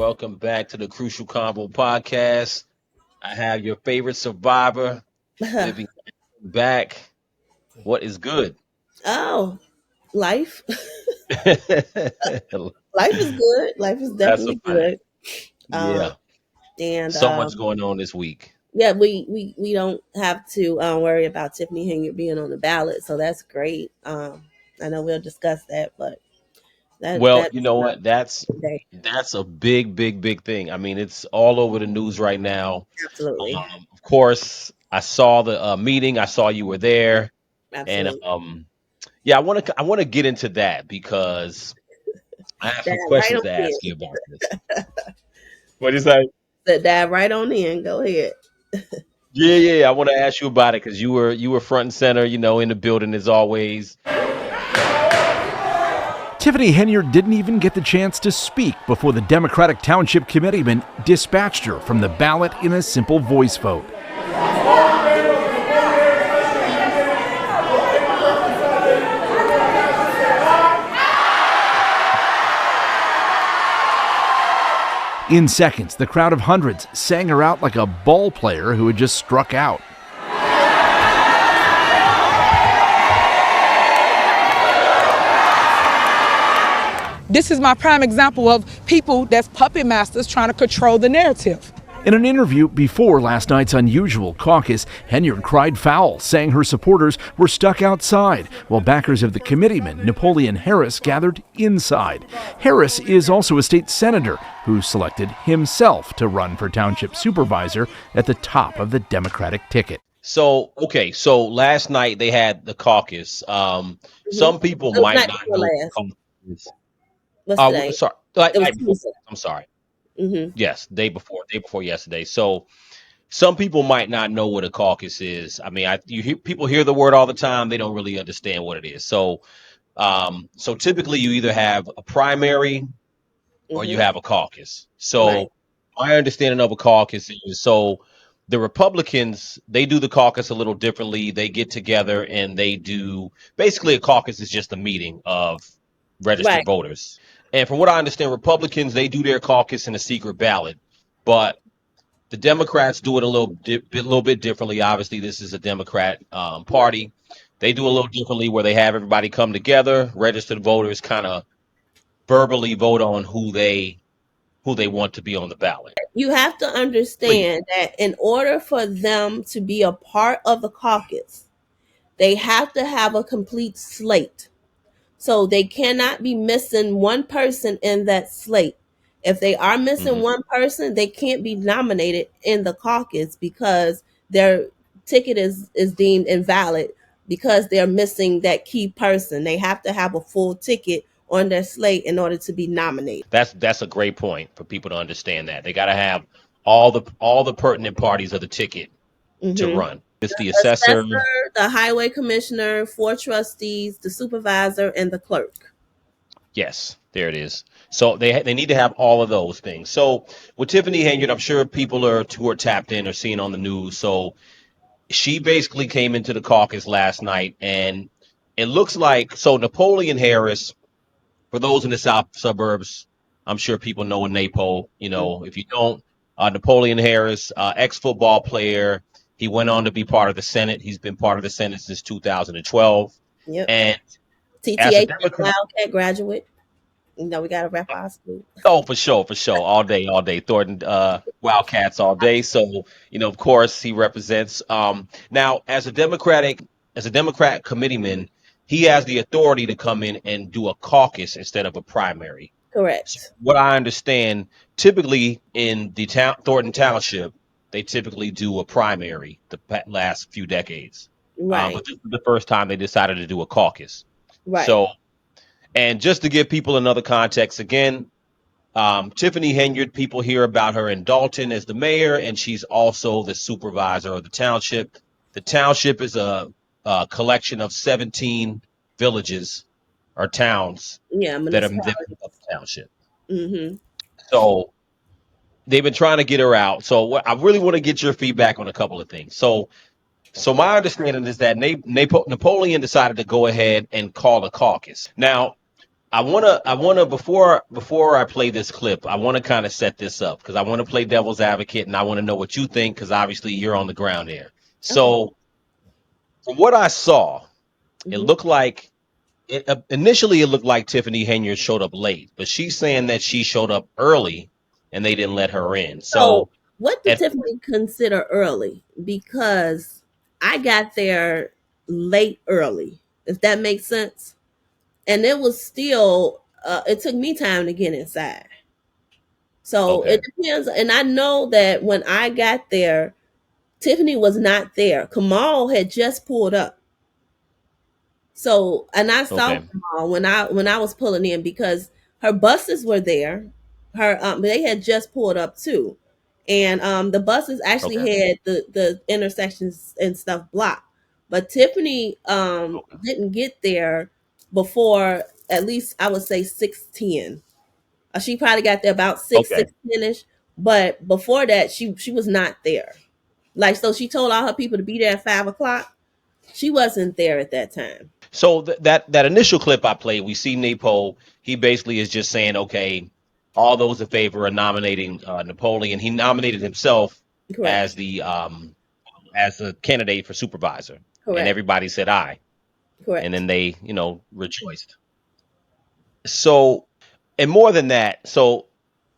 Welcome back to the Crucial Combo podcast. I have your favorite survivor, Vivian Allen, back. What is good? Oh, life. That's Life is good. Life is a definitely fact. good. Um, Yeah. and So much going on this week. yeah, we don't have to worry about Tiffany Henyard being on the ballot, so that's great. I know we'll discuss that, but Well, that's you know not what? That's today. that's a big thing. I mean, it's all over the news right now. Absolutely, Of course, I saw the meeting. I saw you were there, and absolutely. yeah, I want to get into that because I have some Dive right questions on to in. ask you about this. What is that? Dive right on in. Go ahead. Yeah. I want to ask you about it because you were front and center, in the building as always. Tiffany Henyard didn't even get the chance to speak before the Democratic Township Committeeman dispatched her from the ballot in a simple voice vote. In seconds, the crowd of hundreds sang her out like a ball player who had just struck out. This is my prime example of people that's puppet masters trying to control the narrative. In an interview before last night's unusual caucus, Henyard cried foul, saying her supporters were stuck outside, while backers of the committeeman, Napoleon Harris, gathered inside. Harris is also a state senator who selected himself to run for Township Supervisor at the top of the Democratic ticket. So last night they had the caucus. Some people It was might night not before know what last. the caucus is. What's today? Sorry, It was night before. Tuesday. I'm sorry. Mm-hmm. Yes, day before yesterday. So some people might not know what a caucus is. I mean, people hear the word all the time. They don't really understand what it is. So typically you either have a primary or you Mm-hmm. have a caucus. Right. So my understanding of a caucus is the Republicans, they do the caucus a little differently. They get together and they do basically a caucus is just a meeting of registered Right. voters. And from what I understand, Republicans, they do their caucus in a secret ballot, but the Democrats do it a little bit differently. Obviously, this is a Democrat party. They do a little differently where they have everybody come together, registered voters kind of verbally vote on who they want to be on the ballot. You have to Please. understand that in order for them to be a part of the caucus, they have to have a complete slate. So they cannot be missing one person in that slate. If they are missing Hmm. one person, they can't be nominated in the caucus because their ticket is deemed invalid because they're missing that key person. They have to have a full ticket on their slate in order to be nominated. That's a great point for people to understand that they got to have all the pertinent parties of the ticket to Mm-hmm. run. It's the assessor. Assessor, the highway commissioner, 4 trustees, the supervisor, and the clerk. Yes, there it is. So they need to have all of those things. So with Tiffany Henyard, I'm sure people who are tapped in or seeing on the news. So she basically came into the caucus last night, and it looks like Napoleon Harris. For those in the south suburbs, I'm sure people know a Napo. If you don't, Napoleon Harris, ex-football player. He went on to be part of the Senate. He's been part of the Senate since 2012. Yep. And as a TTA Democrat, Wildcat graduate. We got to wrap our school. oh, for sure, all day. Thornton Wildcats all day. So, of course, he represents. Now, as a Democrat committeeman, he has the authority to come in and do a caucus instead of a primary. So Correct. what I understand, typically in the Thornton Township, they typically do a primary the last few decades. Right. But this is the first time they decided to do a caucus. Right. So, and just to give people another context again, Tiffany Henyard, people hear about her in Dolton as the mayor, and she's also the supervisor of the township. The township is a collection of 17 villages or towns Yeah, that make municipality. up the township. Mm-hmm. So they've been trying to get her out. So I really want to get your feedback on a couple of things. So my understanding is that Napoleon decided to go ahead and call a caucus. Now, I wanna before I play this clip, I wanna kind of set this up because I want to play devil's advocate and I want to know what you think because obviously you're on the ground here. Okay. So from what I saw, it Hmm. looked like initially it looked like Tiffany Henyard showed up late, but she's saying that she showed up early and they didn't let her in. So, So what did at Tiffany consider early? Because I got there late early, if that makes sense. And it was still, it took me time to get inside. So okay, it depends. And I know that when I got there, Tiffany was not there. Kamal had just pulled up. So, and I saw okay, Kamal when I was pulling in because her buses were there. They had just pulled up too, and the buses actually okay, had the intersections and stuff blocked. But Tiffany okay, didn't get there before at least I would say 6:10. She probably got there about okay. 6:10 ish. But before that, she was not there. Like so, she told all her people to be there at 5 o'clock. She wasn't there at that time. So that initial clip I played, we see Napo. He basically is just saying, okay, all those in favor of nominating Napoleon. He nominated himself Correct. as a candidate for supervisor, and Correct. everybody said aye, and Correct. then they rejoiced. So and more than that, so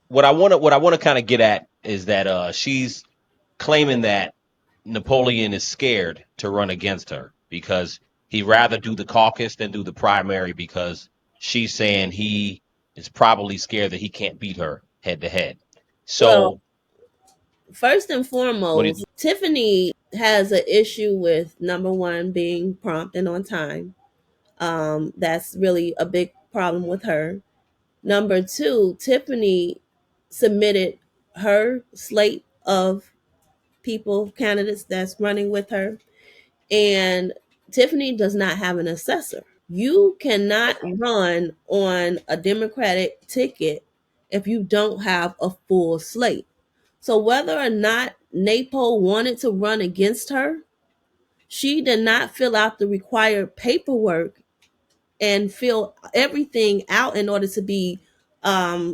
what I want to kind of get at is that she's claiming that Napoleon is scared to run against her because he'd rather do the caucus than do the primary because she's saying he is probably scared that he can't beat her head to head. Well, So first and what do you foremost, Tiffany has an issue with number one being prompt and on time. That's really a big problem with her. Number two, Tiffany submitted her slate of people, candidates that's running with her, and Tiffany does not have an assessor. You cannot run on a Democratic ticket if you don't have a full slate. So whether or not NAPO wanted to run against her, she did not fill out the required paperwork and fill everything out in order to be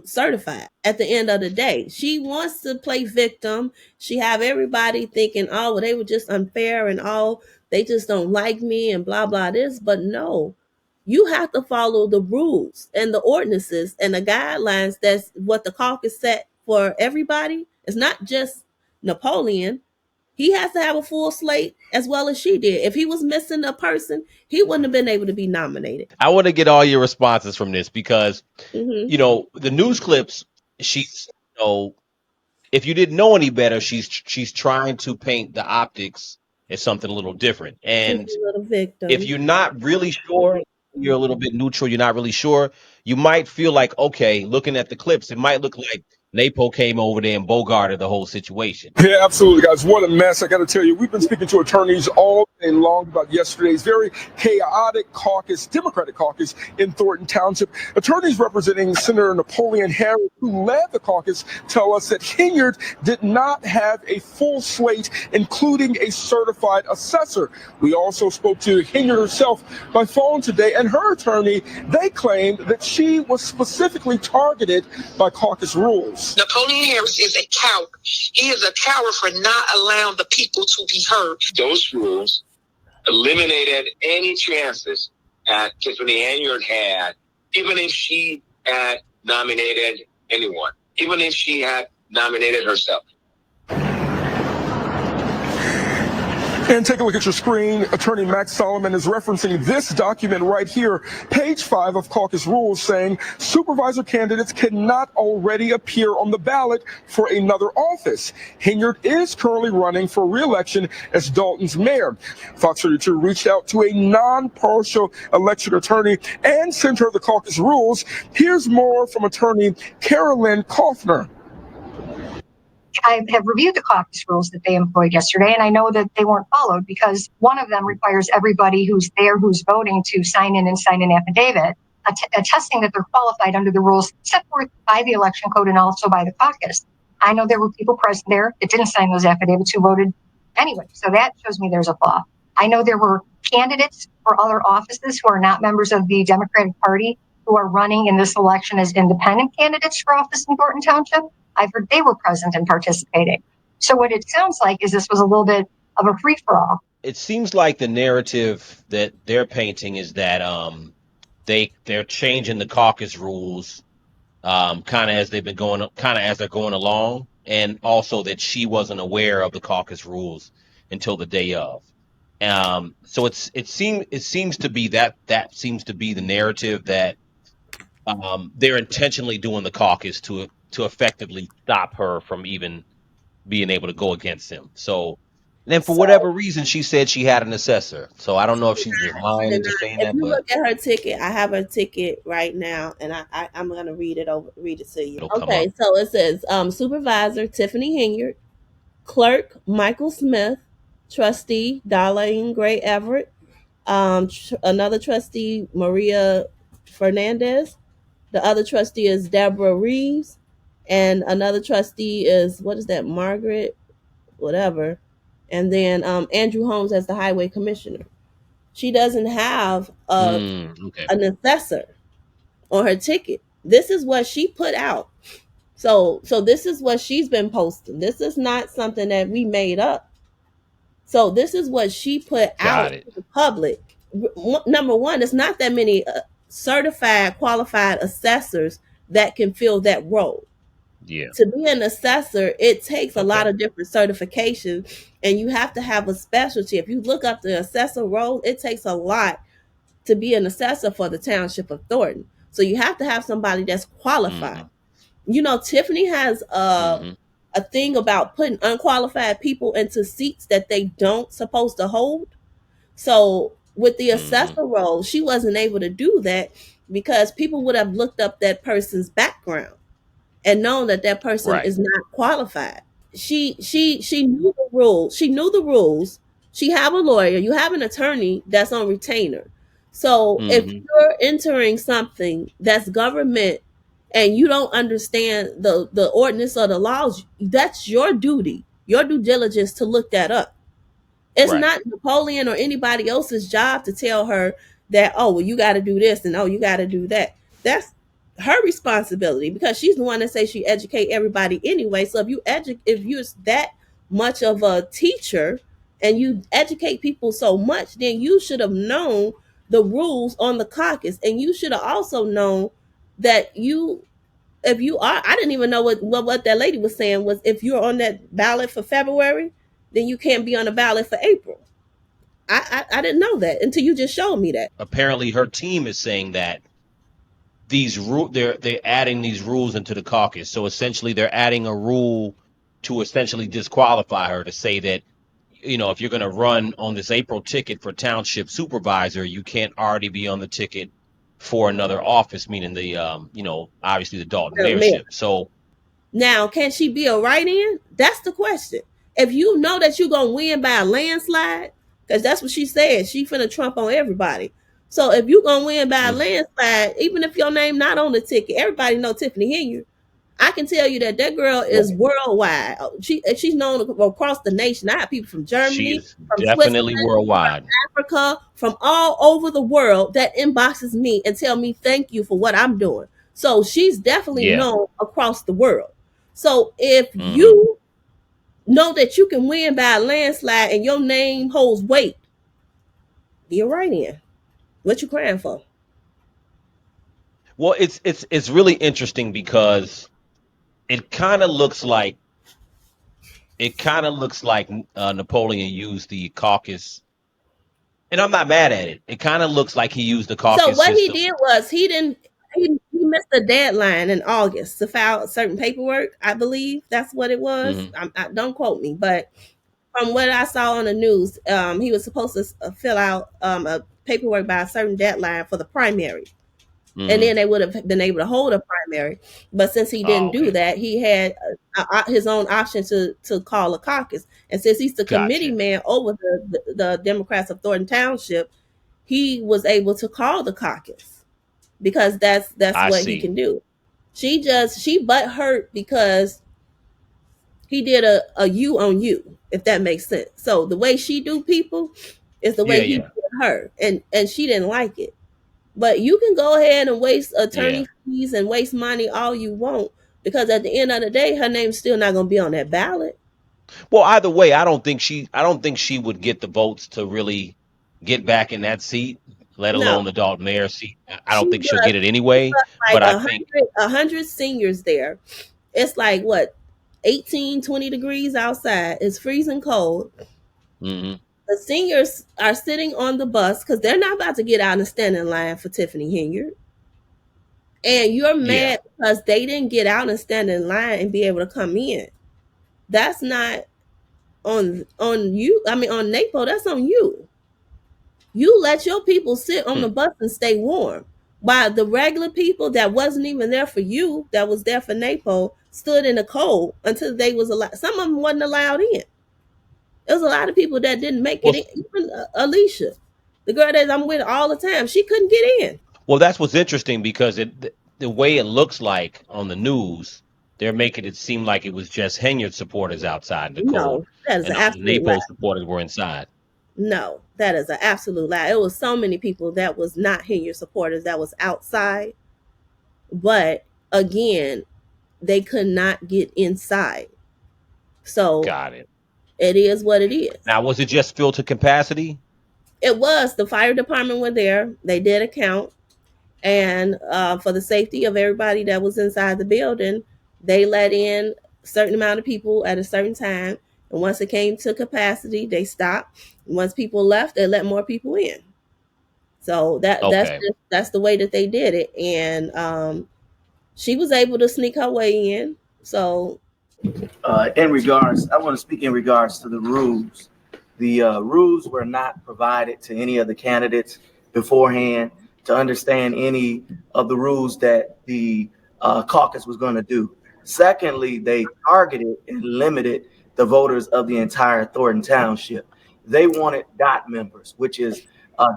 certified at the end of the day. She wants to play victim. She have everybody thinking, oh, well, they were just unfair and all, they just don't like me and blah, blah, this. But no, you have to follow the rules and the ordinances and the guidelines. That's what the caucus set for everybody. It's not just Napoleon. He has to have a full slate as well as she did. If he was missing a person, he wouldn't have been able to be nominated. I want to get all your responses from this because Hmm. the news clips she's if you didn't know any better, she's trying to paint the optics as something a little different. She's And a little if victim. you're not really sure, you're a little bit neutral, you're not really sure, you might feel like, okay, looking at the clips, it might look like Napo came over there and bogarted the whole situation. Yeah, absolutely, guys. What a mess. I got to tell you, we've been speaking to attorneys all day long about yesterday's very chaotic caucus, Democratic caucus in Thornton Township. Attorneys representing Senator Napoleon Harris, who led the caucus, tell us that Henyard did not have a full slate, including a certified assessor. We also spoke to Henyard herself by phone today, and her attorney, they claimed that she was specifically targeted by caucus rules. Napoleon Harris is a coward. He is a coward for not allowing the people to be heard. Those rules eliminated any chances that Tiffany Henyard had, even if she had nominated anyone, even if she had nominated herself. And take a look at your screen. Attorney Max Solomon is referencing this document right here, page 5 of caucus rules, saying supervisor candidates cannot already appear on the ballot for another office. Henyard is currently running for re-election as Dolton's mayor. Fox 32 reached out to a non-partial election attorney and sent her the caucus rules. Here's more from attorney Carolyn Kaufner. I have reviewed the caucus rules that they employed yesterday, and I know that they weren't followed because one of them requires everybody who's there, who's voting, to sign in and sign an affidavit attesting that they're qualified under the rules set forth by the election code and also by the caucus. I know there were people present there that didn't sign those affidavits who voted anyway, so that shows me there's a flaw. I know there were candidates for other offices who are not members of the Democratic Party who are running in this election as independent candidates for office in Thornton Township. I've heard they were present and participating. So what it sounds like is this was a little bit of a free-for-all. It seems like the narrative that they're painting is that they're changing the caucus rules kind of as they've been going, kind of as they're going along, and also that she wasn't aware of the caucus rules until the day of. So it seems to be that seems to be the narrative that they're intentionally doing the caucus to effectively stop her from even being able to go against him. So then for whatever reason, she said she had an assessor. So I don't know if she's just lying into saying If that, you but look at her ticket, I have her ticket right now, and I'm gonna read it to you. it'll come Okay, up. so it says Supervisor Tiffany Henyard, Clerk Michael Smith, Trustee Darlene Gray Everett, another trustee Maria Fernandez, the other trustee is Deborah Reeves, and another trustee is, what is that, Margaret whatever, and then Andrew Holmes as the highway commissioner. She doesn't have Okay. an assessor on her ticket. This is what she put out. So this is what she's been posting. This is not something that we made up. So this is what she put out Got it. to the public. Number one, it's not that many certified, qualified assessors that can fill that role. Yeah. To be an assessor, it takes a lot Okay. of different certifications, and you have to have a specialty. If you look up the assessor role, it takes a lot to be an assessor for the Township of Thornton. So you have to have somebody that's qualified. You know, Tiffany has a thing about putting unqualified people into seats that they don't supposed to hold. So with the assessor role, she wasn't able to do that because people would have looked up that person's background and known that that person Right. is not qualified. She knew the rules. She knew the rules. She have a lawyer. You have an attorney that's on retainer. So if you're entering something that's government and you don't understand the ordinance or the laws, that's your duty, your due diligence to look that up. It's Right. not Napoleon or anybody else's job to tell her that, oh, well, you got to do this and oh, you got to do that. That's her responsibility because she's the one that says she educate everybody anyway. So if you're that much of a teacher and you educate people so much, then you should have known the rules on the caucus, and you should have also known that if you are, I didn't even know what that lady was saying was if you're on that ballot for February, then you can't be on the ballot for April. I didn't know that until you just showed me that. Apparently, her team is saying that they're adding these rules into the caucus. So essentially, they're adding a rule to essentially disqualify her, to say that, if you're going to run on this April ticket for Township Supervisor, you can't already be on the ticket for another office, meaning the obviously the Dolton mayorship. So now, can she be a write-in? That's the question. If you know that you're gonna win by a landslide, because that's what she said, she finna trump on everybody. So if you're gonna win by a landslide, even if your name not on the ticket, everybody know Tiffany Henyard. I can tell you that girl is worldwide. She's known across the nation. I have people from Germany, she's from definitely Switzerland, worldwide. from Africa, from all over the world that inboxes me and tell me thank you for what I'm doing. So she's definitely known across the world. So if you know that you can win by a landslide and your name holds weight, you're right in. What you crying for? Well, it's really interesting because it kind of looks like Napoleon used the caucus, and I'm not mad at it. It kind of looks like he used the caucus So what system. he did was he missed the deadline in August to file certain paperwork. I believe that's what it was. Don't quote me, but from what I saw on the news, he was supposed to fill out a paperwork by a certain deadline for the primary. And then they would have been able to hold a primary. But since he didn't do that, he had his own option to call a caucus. And since he's the committee man over the Democrats of Thornton Township, he was able to call the caucus because that's what he can do. She butt hurt because he did a you on you, if that makes sense. So the way she do people is the way he did her. And she didn't like it. But you can go ahead and waste Yeah. attorney fees and waste money all you want, because at the end of the day, her name's still not going to be on that ballot. Well, either way, I don't think she would get the votes to really get back in that seat, let No, alone the Dalton mayor seat. I don't she think she'll does get it anyway. like But I think, a hundred seniors there. It's like what, 18, 20 degrees outside. It's freezing cold. mhm, The seniors are sitting on the bus because they're not about to get out and stand in line for Tiffany Henyard. And you're yeah. mad because they didn't get out and stand in line and be able to come in. That's not on you. I mean, on NAPO, that's on you. You let your people sit on Hmm. the bus and stay warm, while the regular people that wasn't even there for you, that was there for NAPO, stood in the cold until they was allowed. Some of them wasn't allowed in. There was a lot of people that didn't make Well, it in. Even Alicia, the girl that I'm with all the time, she couldn't get in. well, that's what's interesting because the way it looks like on the news, they're making it seem like it was just Henyard supporters outside in the cold, No, that is and an all the absolute lie. NAPO supporters were inside. No, that is an absolute lie. It was so many people that was not Henyard supporters that was outside, but again, they could not get inside. So Got it. it is what it is. Now, was it just filled to capacity? It was, the fire department were there. They did a count, and for the safety of everybody that was inside the building, they let in a certain amount of people at a certain time. And once it came to capacity, they stopped. And once people left, they let more people in. So Okay. that's the way that they did it, and she was able to sneak her way in. So In regards, I want to speak in regards to the rules. The rules were not provided to any of the candidates beforehand to understand any of the rules that the caucus was going to do. Secondly, they targeted and limited the voters of the entire Thornton Township. They wanted dot members, which is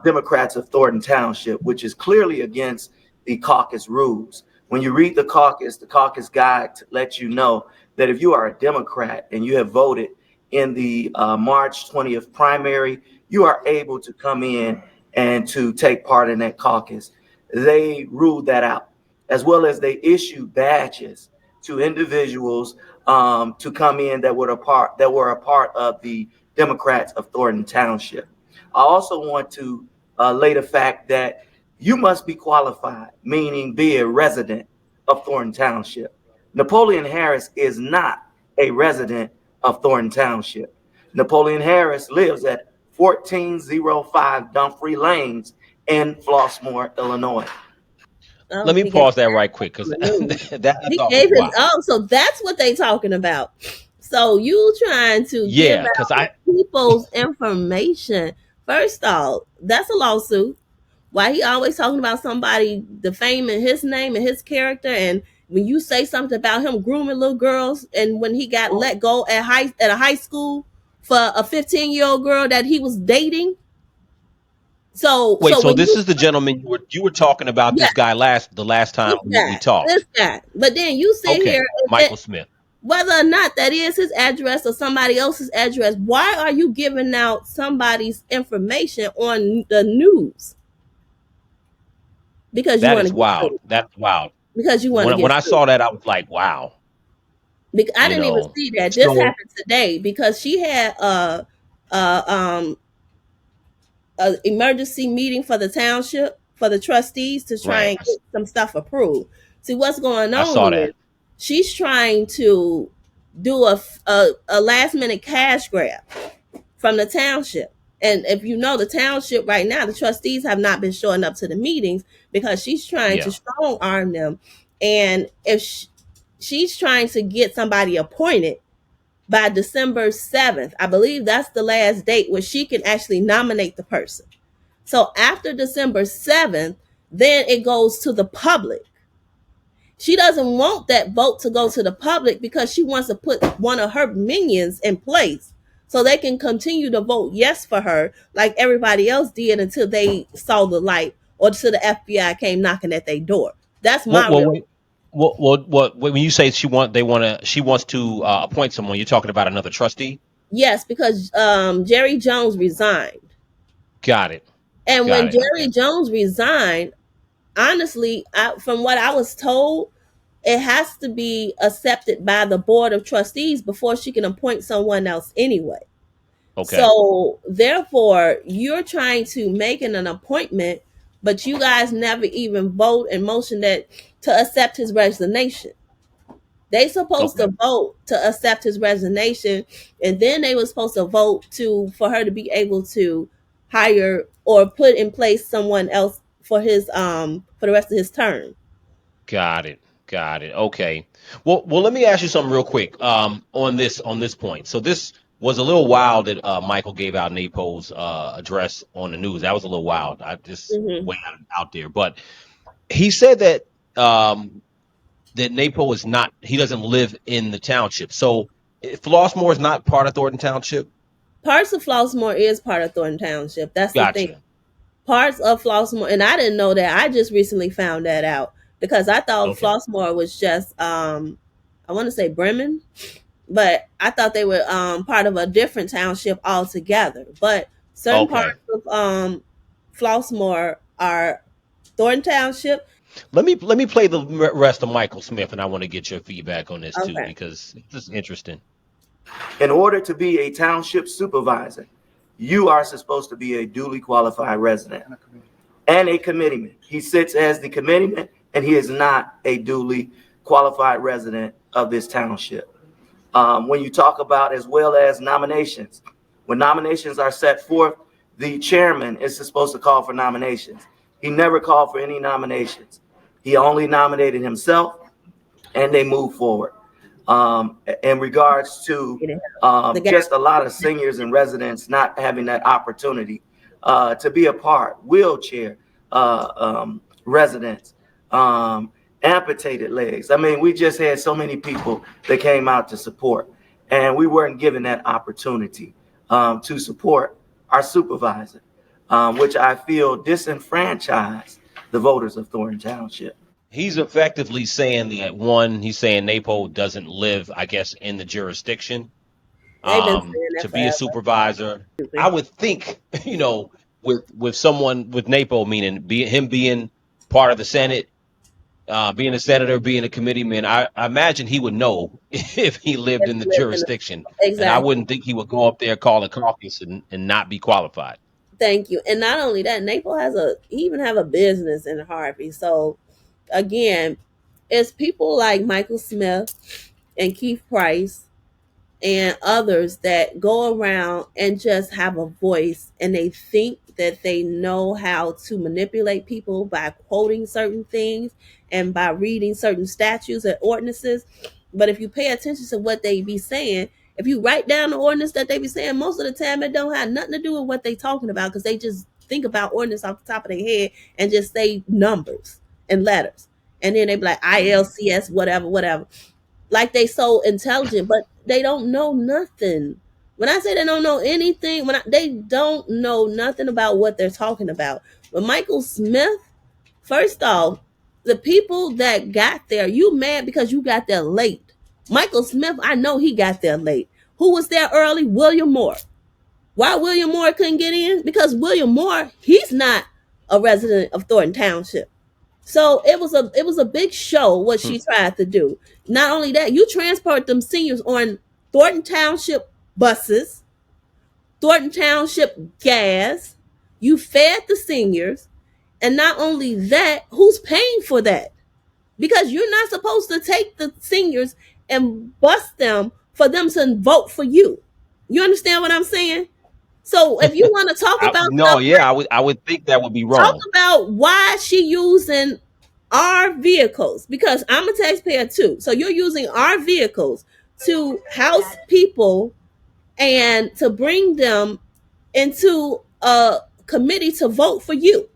Democrats of Thornton Township, which is clearly against the caucus rules. When you read the caucus guide to let you know that if you are a Democrat and you have voted in the March 20th primary, you are able to come in and to take part in that caucus. They ruled that out, as well as they issued badges to individuals to come in that were a part of the Democrats of Thornton Township. I also want to lay the fact that you must be qualified, meaning be a resident of Thornton Township. Napoleon Harris is not a resident of Thornton Township. Napoleon Harris lives at 1405 Dumfrey Lanes in Flossmoor, Illinois. Let me he gave pause that right quick because that I he thought was gave his wild. so that's what they talking about. So you trying to give Yeah, because out people's information? First off, that's a lawsuit. Why he always talking about somebody defaming his name and his character, and when you say something about him grooming little girls, and when he got let go at a high school for a 15-year-old girl that he was dating. So wait, so when this you, is the gentleman you were talking about yeah, this guy the last time we this talked. guy, but then you sit here Okay, Michael Smith. whether or not that is his address or somebody else's address, why are you giving out somebody's information on the news? Because you That want is to get wild. sued. That's wild. Because you want to When get I sued. saw that, I was like, wow. Because I You didn't even know, see that. This so happened today because she had a emergency meeting for the township, for the trustees, to try right, and get some stuff approved. See, what's going I on saw is that. she's trying to do a last minute cash grab from the township. And if you know the township right now, the trustees have not been showing up to the meetings because she's trying to Yeah. strong arm them. And if she's trying to get somebody appointed by December 7th, I believe that's the last date where she can actually nominate the person. So after December 7th, then it goes to the public. She doesn't want that vote to go to the public because she wants to put one of her minions in place so they can continue to vote yes for her like everybody else did until they saw the light or until the FBI came knocking at their door. That's Well, my well, real. wait. When you say she wants to appoint someone, you're talking about another trustee. Yes, because Jerry Jones resigned. Got it. And Got when it. Jerry Jones resigned, honestly, from what I was told, it has to be accepted by the board of trustees before she can appoint someone else anyway. Okay. So therefore, you're trying to make an appointment, but you guys never even vote and motion that to accept his resignation. They supposed to vote to accept his resignation, and then they were supposed to vote for her to be able to hire or put in place someone else for his for the rest of his term. Got it. Okay. Well, let me ask you something real quick. On this point. So this was a little wild that Michael gave out NAPO's address on the news. That was a little wild. I just went out there, but he said that that NAPO is not. He doesn't live in the township. So Flossmoor is not part of Thornton Township. Parts of Flossmoor is part of Thornton Township. That's the thing. Parts of Flossmoor, and I didn't know that. I just recently found that out because I thought Flossmoor was just I want to say Bremen, but I thought they were part of a different township altogether. But certain parts of Flossmoor are Thornton Township. Let me play the rest of Michael Smith, and I want to get your feedback on this too, because this is interesting. In order to be a township supervisor, you are supposed to be a duly qualified resident and a committeeman. He sits as the committeeman, and he is not a duly qualified resident of this township. When you talk about as well as nominations, when nominations are set forth, the chairman is supposed to call for nominations. He never called for any nominations. He only nominated himself, and they moved forward. In regards to just a lot of seniors and residents not having that opportunity to be a part, wheelchair residents, amputated legs. I mean, we just had so many people that came out to support, and we weren't given that opportunity to support our supervisor, which I feel disenfranchised the voters of Thornton Township. He's effectively saying that he's saying NAPO doesn't live, I guess, in the jurisdiction to be a supervisor. I would think, with someone with NAPO, meaning him being part of the Senate, being a senator, being a committeeman, I imagine he would know if he lived in the jurisdiction. Exactly. And I wouldn't think he would go up there, call a caucus, and not be qualified. Thank you. And not only that, NAPO even have a business in Harvey. So again, it's people like Michael Smith and Keith Price and others that go around and just have a voice, and they think that they know how to manipulate people by quoting certain things and by reading certain statutes and ordinances. But if you pay attention to what they be saying, if you write down the ordinance that they be saying, most of the time it don't have nothing to do with what they talking about, because they just think about ordinance off the top of their head and just say numbers and letters. And then they be like ILCS, whatever. Like they so intelligent, but they don't know nothing. When I say they don't know anything, they don't know nothing about what they're talking about. But Michael Smith, first off, the people that got there, you mad because you got there late. Michael Smith, I know he got there late. Who was there early? William Moore. Why William Moore couldn't get in? Because William Moore, he's not a resident of Thornton Township. So it was a big show what she tried to do. Not only that, you transport them seniors on Thornton Township buses, Thornton Township gas. You fed the seniors, and not only that, who's paying for that? Because you're not supposed to take the seniors and bus them for them to vote for you. You understand what I'm saying? So if you want to talk about I would think that would be wrong. Talk about why she using our vehicles, because I'm a taxpayer too. So you're using our vehicles to house people and to bring them into a committee to vote for you.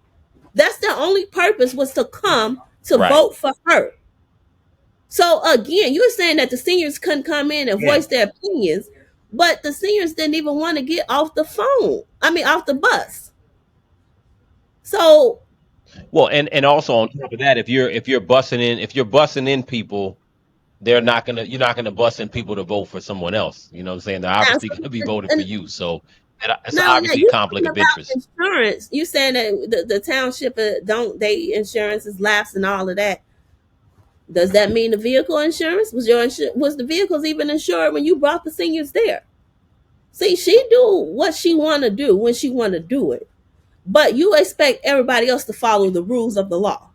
That's the only purpose, was to come to vote for her. So again, you're saying that the seniors couldn't come in and voice their opinions, but the seniors didn't even want to get off the off the bus. So, well, and also on top of that, if you're bussing in people, you're not gonna bus in people to vote for someone else. You know what I'm saying? They're obviously gonna be voting for you. So It's Now obviously a you conflict talking of about interest. insurance. You saying that the township don't they insurance is lapsed and all of that. Does that mean the vehicle insurance was the vehicles even insured when you brought the seniors there? See, she do what she want to do when she want to do it, but you expect everybody else to follow the rules of the law.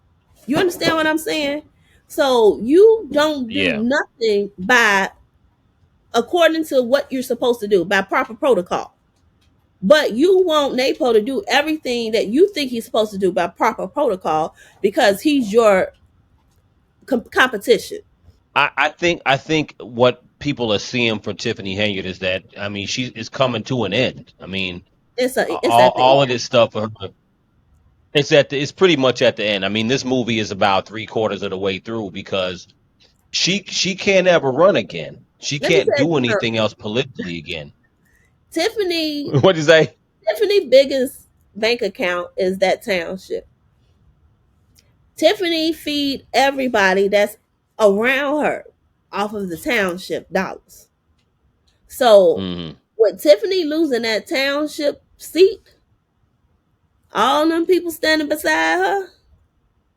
You understand what I'm saying? So you don't do Yeah, nothing by according to what you're supposed to do by proper protocol. But you want NAPO to do everything that you think he's supposed to do by proper protocol because he's your competition. I think what people are seeing for Tiffany Henyard is that, I mean, she is coming to an end. I mean, It's at the all of end. this stuff for her, it's pretty much at the end. I mean, this movie is about 3/4 of the way through because she can't ever run again. She Let me can't tell do you anything something. else politically again. Tiffany What'd you say? Tiffany biggest bank account is that township. Tiffany feed everybody that's around her off of the township dollars. So Hmm. with Tiffany losing that township seat, all them people standing beside her,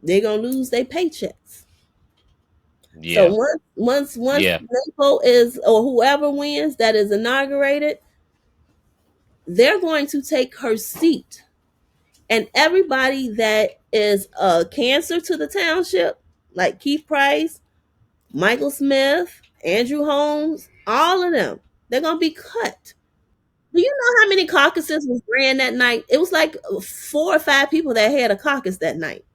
they're gonna lose their paychecks. So Yeah, once yeah, NAPO is or whoever wins that is inaugurated, they're going to take her seat. And everybody that is a cancer to the township, like Keith Price, Michael Smith, Andrew Holmes, all of them, they're gonna be cut. Do you know how many caucuses was ran that night? It was like 4 or 5 people that had a caucus that night.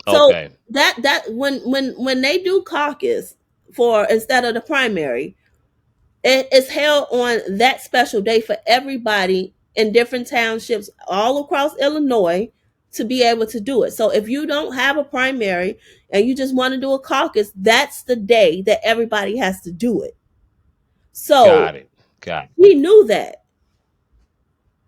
So okay, that when they do caucus for instead of the primary, it's held on that special day for everybody in different townships all across Illinois to be able to do it. So if you don't have a primary and you just want to do a caucus, that's the day that everybody has to do it. So got it, got it. we knew that.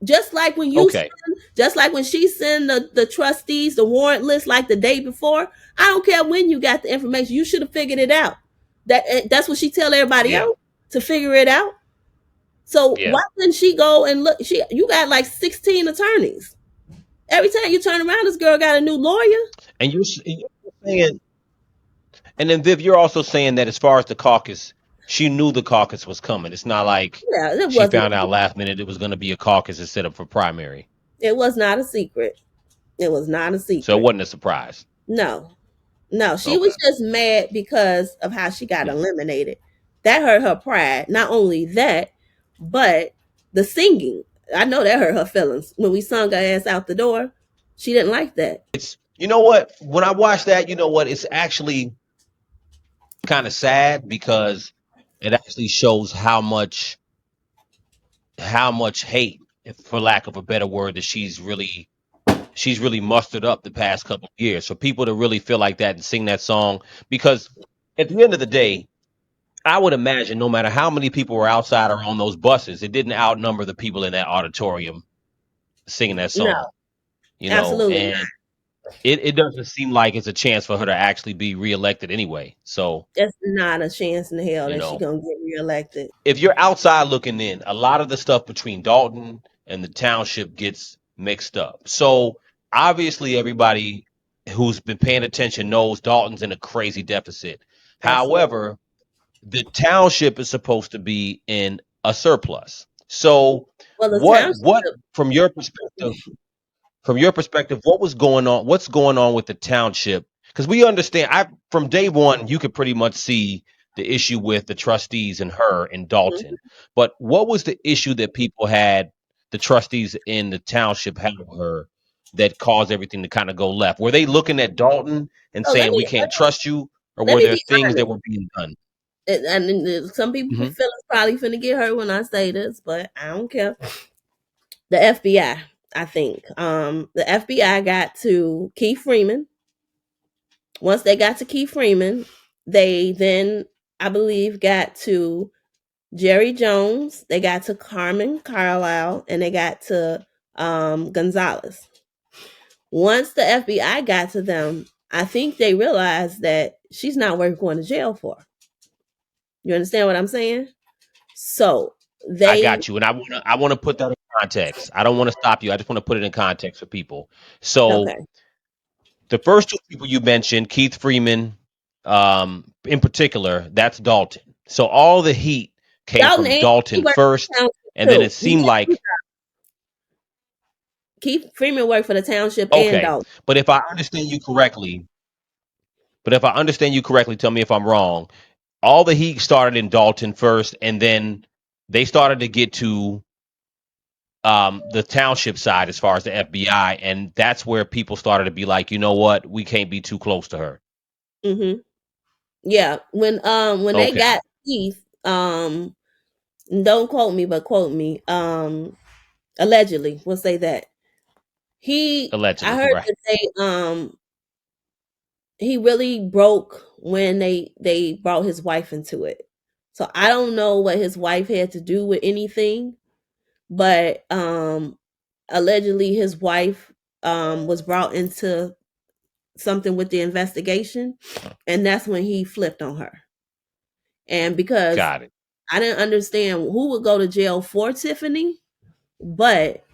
Just like when Okay, just like when she sent the trustees the warrant list like the day before, I don't care when you got the information, you should have figured it out. That's what she tell everybody yeah, else to figure it out. So yeah. why couldn't she go and look? You got like 16 attorneys. Every time you turn around, this girl got a new lawyer. And you're saying, and then Viv, you're also saying that as far as the caucus, she knew the caucus was coming. It's not like Yeah, she found out last minute it was going to be a caucus instead of a primary. it was not a secret. It was not a So it secret. wasn't a surprise. No, no, she Okay. was just mad because of how she got Yeah. eliminated. That hurt her pride. Not only that, but the singing. I know that hurt her feelings when we sung her ass out the door. She didn't like that. You know what? When I watch that, you know what? It's actually kind of sad because it actually shows how much hate, if for lack of a better word, that she's really mustered up the past couple of years. For people to really feel like that and sing that song, because at the end of the day, I would imagine no matter how many people were outside or on those buses, it didn't outnumber the people in that auditorium singing that No, song. absolutely not. And it doesn't seem like it's a chance for her to actually be reelected anyway. So, It's not a chance in hell you that she know, gonna get reelected. if you're outside looking in, a lot of the stuff between Dalton and the township gets mixed up. So obviously everybody who's been paying attention knows Dalton's in a crazy deficit. Absolutely. However, the township is supposed to be in a surplus. So Well, the what township. from your perspective, what was going on? What's going on with the township? Because we understand, I from day one, you could pretty much see the issue with the trustees and her in Dalton. But what was the issue that people had, the trustees in the township had with her, that caused everything to kind of go left? Were they looking at Dalton and So let saying we me can't trust you, or let were me there be things that honest. were being done? And some people Hmm. feel it's probably finna get hurt when I say this, but I don't care. The FBI, I think. The FBI got to Keith Freeman. Once they got to Keith Freeman, they then, I believe, got to Jerry Jones. They got to Carmen Carlisle, and they got to Gonzalez. Once the FBI got to them, I think they realized that she's not worth going to jail for. You understand what I'm saying? So I they got you, and I wanna put that in context. I don't want to stop you. I just want to put it in context for people. So okay. the first two people you mentioned, Keith Freeman, in particular, that's Dolton. So all the heat came Dalton from and he Dolton worked for first, the township and then too. it seemed like Keith Freeman worked for the township and okay. Dalton. But if I understand you correctly, tell me if I'm wrong. All the heat started in Dolton first, and then they started to get to the township side as far as the FBI, and that's where people started to be like, you know what, we can't be too close to her. Mm-hmm. Yeah, when they Okay, got Keith, don't quote me, but quote me, allegedly, we'll say that I allegedly, heard right? that he really broke when they brought his wife into it. So I don't know what his wife had to do with anything, but allegedly his wife was brought into something with the investigation, and that's when he flipped on her. And because Got it. I didn't understand who would go to jail for Tiffany, but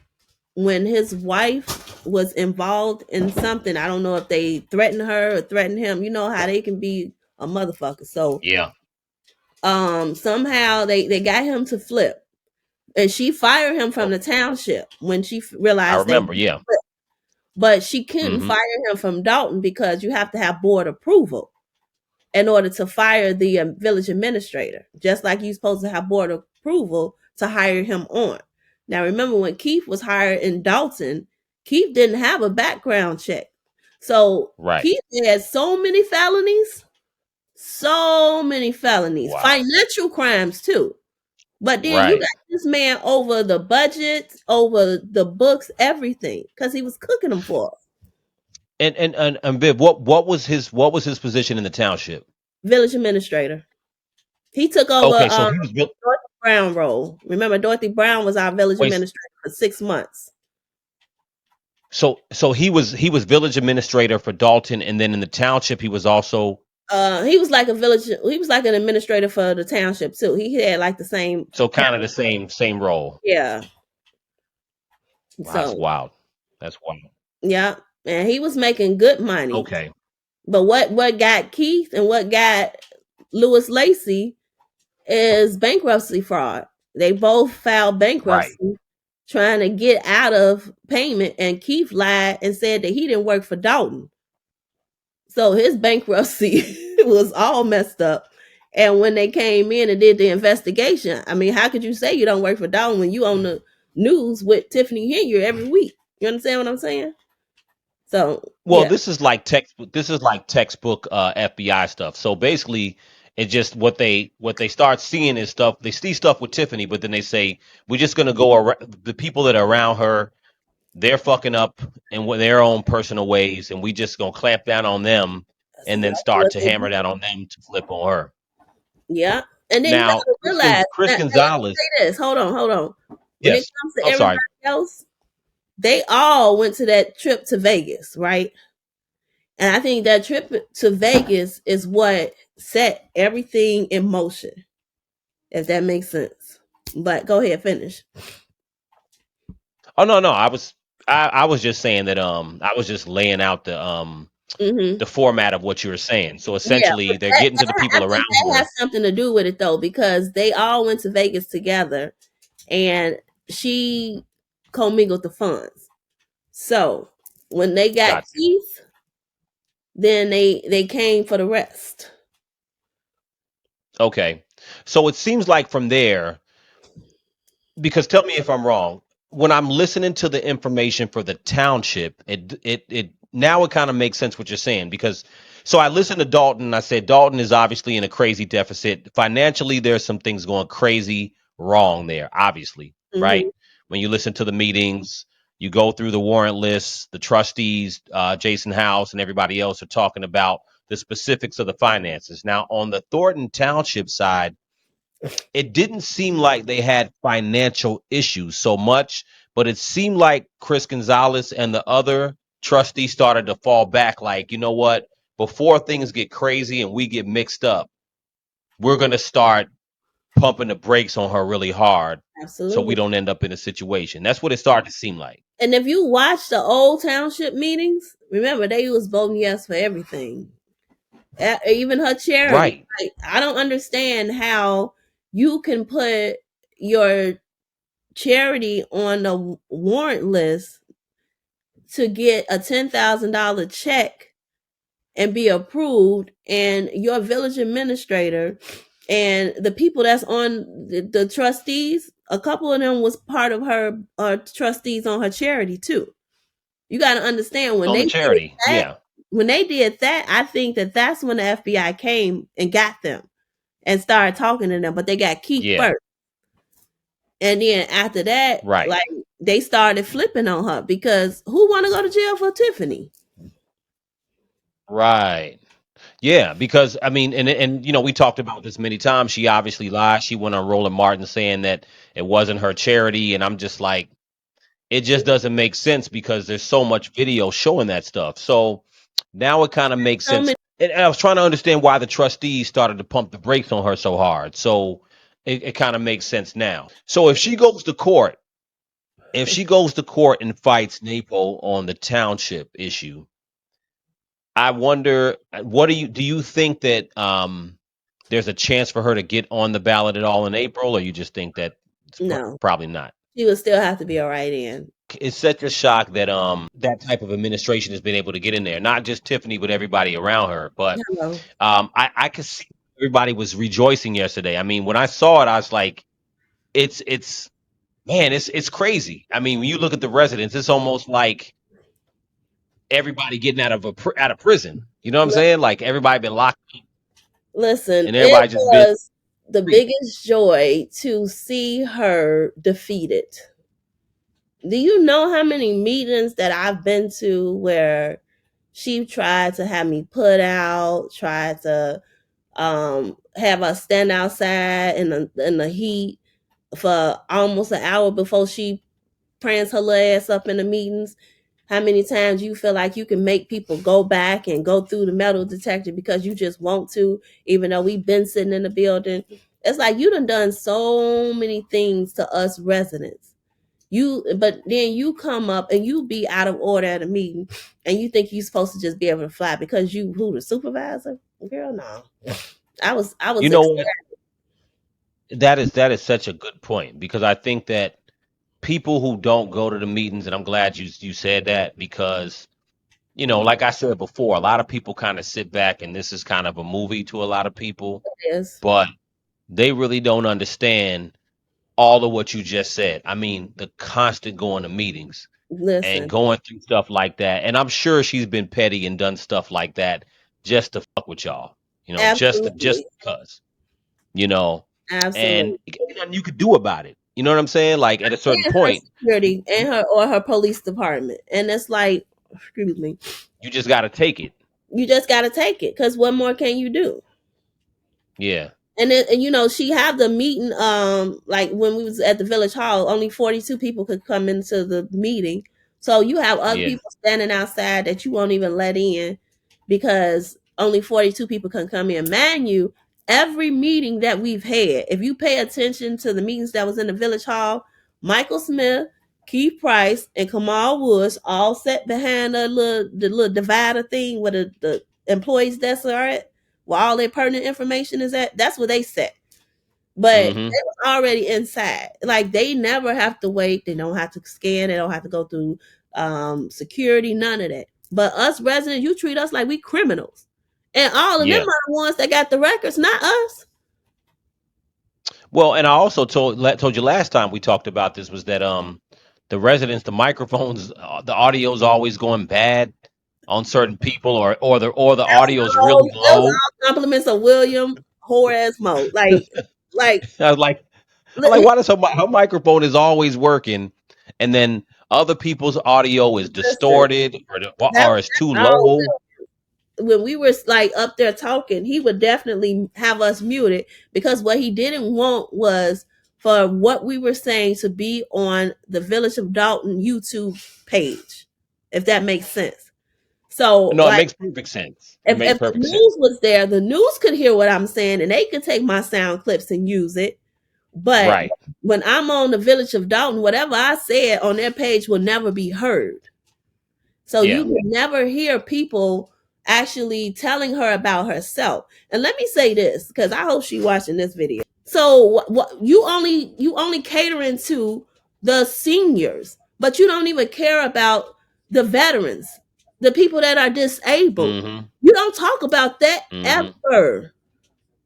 when his wife was involved in something, I don't know if they threatened her or threatened him. You know how they can be a motherfucker. So Yeah, somehow they got him to flip. And she fired him from the township when she I realized that remember. he Yeah. flipped. But she couldn't Hmm. fire him from Dalton because you have to have board approval in order to fire the village administrator, just like you're supposed to have board approval to hire him on. Now, remember when Keith was hired in Dalton, Keith didn't have a background check. So Right. Keith had so many felonies, Wow. financial crimes too. But then you Right. got this man over the budget, over the books, everything, because he was cooking them for us. And Viv, what was his position in the township? Village administrator. He took over Okay, so he was Dorothy Brown role. Remember, Dorothy Brown was our village wait, administrator for 6 months. so he was village administrator for Dolton, and then in the township he was also He was like he was like an administrator for the township too. He had like the same so kind of title. the same role. Yeah. Wow, that's So wild. That's wild. yeah. And he was making good money. Okay. But what got Keith and what got Lewis Lacey is bankruptcy fraud. They both filed Right. bankruptcy trying to get out of payment, and Keith lied and said that he didn't work for Dalton. So his bankruptcy was all messed up. And when they came in and did the investigation, I mean, how could you say you don't work for Dalton when you on the news with Tiffany Henyard every week? You understand what I'm saying? So Well, yeah, this is like textbook FBI stuff. So basically, it's just what they start seeing is stuff. They see stuff with Tiffany, but then they say we're just gonna go around the people that are around her. They're fucking up in their own personal ways, and we just gonna clamp down on them, that's and then exactly start what to they hammer did. down on them to flip on her. Yeah. And then you Now, gotta realize Chris let me Gonzalez, say this. Hold on. When it yes. comes to I'm everybody sorry. else, they all went to that trip to Vegas, right? And I think that trip to Vegas is what set everything in motion, if that makes sense. But go ahead, finish. Oh no, I was just saying that I was just laying out Hmm. the format of what you were saying. So Yeah, essentially, but they're getting to the I people think around that has her. something to do with it though, because they all went to Vegas together, and she commingled the funds. So when they got Got you. Keith, then they came for the rest. Okay. So it seems like from there, because tell me if I'm wrong. When I'm listening to the information for the township, it now it kind of makes sense what you're saying because so I listened to Dalton and I said Dalton is obviously in a crazy deficit. Financially, there's some things going crazy wrong there, obviously, right? Hmm. When you listen to the meetings, you go through the warrant lists, the trustees, Jason House and everybody else are talking about the specifics of the finances. Now, on the Thornton Township side, it didn't seem like they had financial issues so much, but it seemed like Chris Gonzalez and the other trustees started to fall back like, you know what? Before things get crazy and we get mixed up, we're going to start pumping the brakes on her really hard, Absolutely. so we don't end up in a situation. That's what it started to seem like. And if you watch the old township meetings, remember they was voting yes for everything, even her charity. Right. Like, I don't understand how you can put your charity on the warrant list to get a $10,000 check and be approved, and your village administrator and the people that's on the trustees, a couple of them was part of her trustees on her charity too. You got to understand when On they the charity, did that, yeah. when they did that, I think that's when the FBI came and got them and started talking to them, but they got Keith first. And then after that, right, like they started flipping on her, because who want to go to jail for Tiffany? Right. Yeah, because I mean, and you know, we talked about this many times. She obviously lied. She went on Roland Martin saying that it wasn't her charity, and I'm just like, it just doesn't make sense because there's so much video showing that stuff. So now it kind of makes sense. And I was trying to understand why the trustees started to pump the brakes on her so hard. So it kind of makes sense now. So if she goes to court, and fights Napo on the township issue, I wonder, what do you think that there's a chance for her to get on the ballot at all in April, or you just think that No, probably not? She would still have to be a write-in. It's such a shock that that type of administration has been able to get in there. Not just Tiffany, but everybody around her. But I could see everybody was rejoicing yesterday. I mean, when I saw it, I was like, it's crazy. I mean, when you look at the residents, it's almost like everybody getting out of prison. You know what I'm saying? Like everybody been locked up. Listen, And everybody it just was the biggest joy to see her defeated. Do you know how many meetings that I've been to where she tried to have me put out, tried to have us stand outside in the heat for almost an hour before she prance her little ass up in the meetings? How many times you feel like you can make people go back and go through the metal detector because you just want to, even though we've been sitting in the building? It's like you done so many things to us residents. But then you come up and you be out of order at a meeting, and you think you're supposed to just be able to fly because you the supervisor? Girl, no. I was. You know what? That is such a good point, because I think that people who don't go to the meetings, and I'm glad you said that, because you know, like I said before, a lot of people kind of sit back, and this is kind of a movie to a lot of people. It is. But they really don't understand all of what you just said. I mean, the constant going to meetings and going through stuff like that. And I'm sure she's been petty and done stuff like that just to fuck with y'all. You know, just because. You know, and nothing you could do about it. You know what I'm saying? Like at a certain point, security and her police department, and it's like, excuse me, you just got to take it. You just got to take it, because what more can you do? Yeah. And then, you know, she had the meeting, like when we was at the village hall, only 42 people could come into the meeting. So you have other people standing outside that you won't even let in because only 42 people can come in. Man, every meeting that we've had, if you pay attention to the meetings that was in the village hall, Michael Smith, Keith Price, and Kamal Woods all sat behind the little divider thing where the employees' desks are at, where all their pertinent information is at. That's where they sat. But they was already inside. Like, they never have to wait. They don't have to scan. They don't have to go through security, none of that. But us residents, you treat us like we criminals. And all of them are the ones that got the records, not us. Well, and I also told you last time we talked about this was that the residents, the microphones, the audio is always going bad on certain people, or the audio is really low. All compliments of William Horace Mo. Like I was like, why does her microphone is always working, and then other people's audio is distorted or is too low? When we were like up there talking, he would definitely have us muted, because what he didn't want was for what we were saying to be on the Village of Dolton YouTube page, if that makes sense. So no, it makes perfect sense. If the news was there, the news could hear what I'm saying and they could take my sound clips and use it. But Right. when I'm on the Village of Dolton, whatever I said on their page will never be heard. So Yeah. you will never hear people actually telling her about herself. And let me say this, because I hope she's watching this video. So what you only catering to the seniors, but you don't even care about the veterans, the people that are disabled. Mm-hmm. You don't talk about that ever.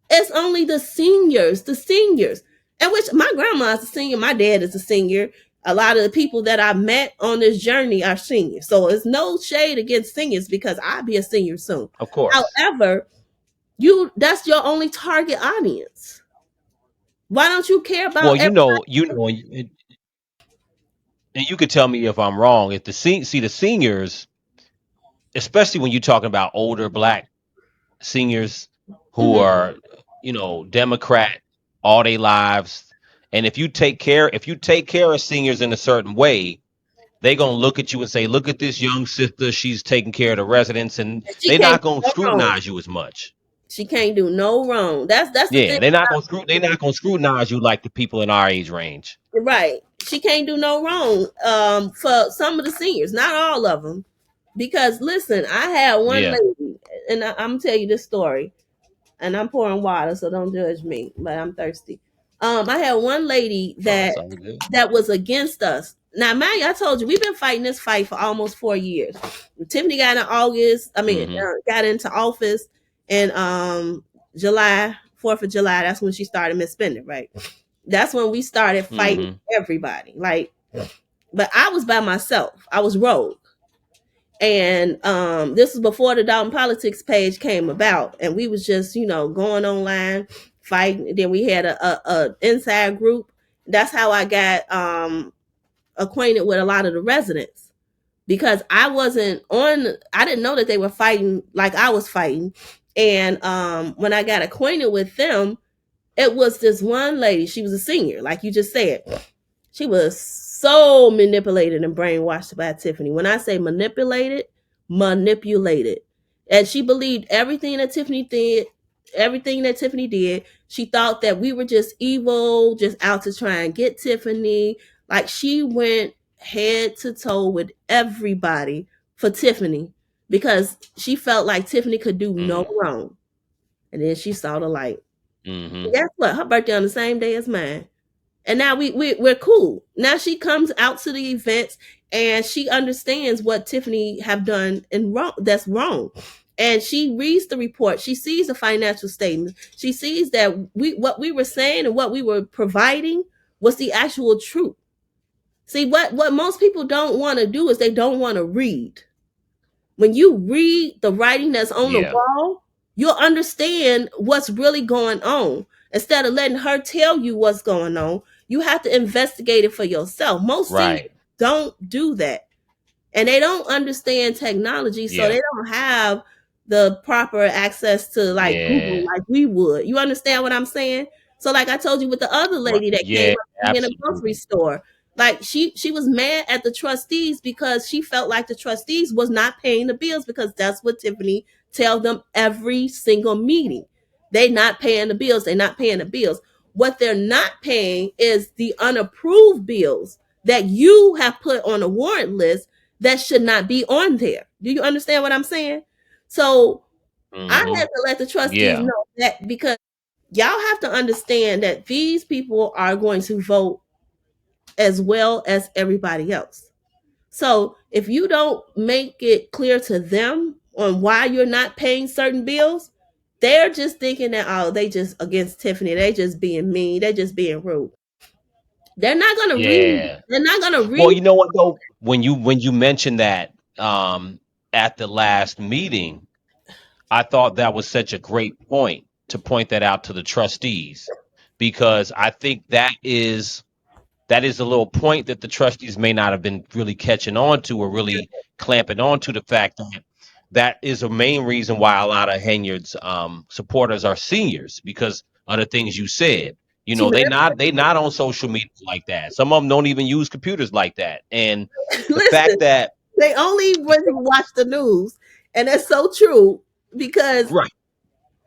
It's only the seniors, and which my grandma is a senior, my dad is a senior. A lot of the people that I met on this journey are seniors. So it's no shade against seniors because I'll be a senior soon. Of course. However, that's your only target audience. Why don't you care about Well, and you could tell me if I'm wrong. If the seniors, especially when you're talking about older Black seniors who are, Democrat all their lives, and if you take care of seniors in a certain way, they're gonna look at you and say, "Look at this young sister; she's taking care of the residents," and she they're can't not gonna do no wrong. scrutinize you as much. She can't do no wrong. That's the Yeah, thing. they're not gonna scrutinize you like the people in our age range. Right. She can't do no wrong for some of the seniors, not all of them. Because listen, I had one Yeah. lady, and I'm gonna tell you this story, and I'm pouring water, so don't judge me, but I'm thirsty. I had one lady that Sounds good. that was against us. Now, mind you, I told you we've been fighting this fight for almost 4 years. Tiffany got in August. Got into office in July, 4th of July. That's when she started misspending, right? That's when we started fighting everybody. But I was by myself. I was rogue. And this was before the Dolton Politics page came about. And we was just, going online, fighting. And then we had a inside group. That's how I got acquainted with a lot of the residents. Because I didn't know that they were fighting like I was fighting. And when I got acquainted with them, it was this one lady. She was a senior, like you just said. She was so manipulated and brainwashed by Tiffany. When I say manipulated. And she believed everything that Tiffany did. She thought that we were just evil, just out to try and get Tiffany. Like she went head to toe with everybody for Tiffany because she felt like Tiffany could do no wrong. And then she saw the light. Guess what? Her birthday on the same day as mine. And now we're cool. Now she comes out to the events and she understands what Tiffany have done that's wrong. And she reads the report. She sees the financial statement. She sees that what we were saying and what we were providing was the actual truth. See, what most people don't want to do is they don't want to read. When you read the writing that's on the wall, you'll understand what's really going on. Instead of letting her tell you what's going on, you have to investigate it for yourself. Most seniors don't do that. And they don't understand technology, so they don't have the proper access to Google like we would. You understand what I'm saying? So like I told you with the other lady that came up in a grocery store, like she was mad at the trustees because she felt like the trustees was not paying the bills because that's what Tiffany tells them every single meeting. They not paying the bills. They're not paying the bills. What they're not paying is the unapproved bills that you have put on a warrant list that should not be on there. Do you understand what I'm saying? So I had to let the trustees know that because y'all have to understand that these people are going to vote as well as everybody else. So if you don't make it clear to them on why you're not paying certain bills, they're just thinking that, they just against Tiffany. They just being mean. They're just being rude. They're not going to read. They're not going to read. Well, you know what though? When you mentioned that at the last meeting, I thought that was such a great point to point that out to the trustees, because I think that is a little point that the trustees may not have been really catching on to or really clamping on to, the fact that is a main reason why a lot of Henyard's supporters are seniors, because of the things you said. They not on social media like that. Some of them don't even use computers like that. And the fact that they only watch the news, and that's so true because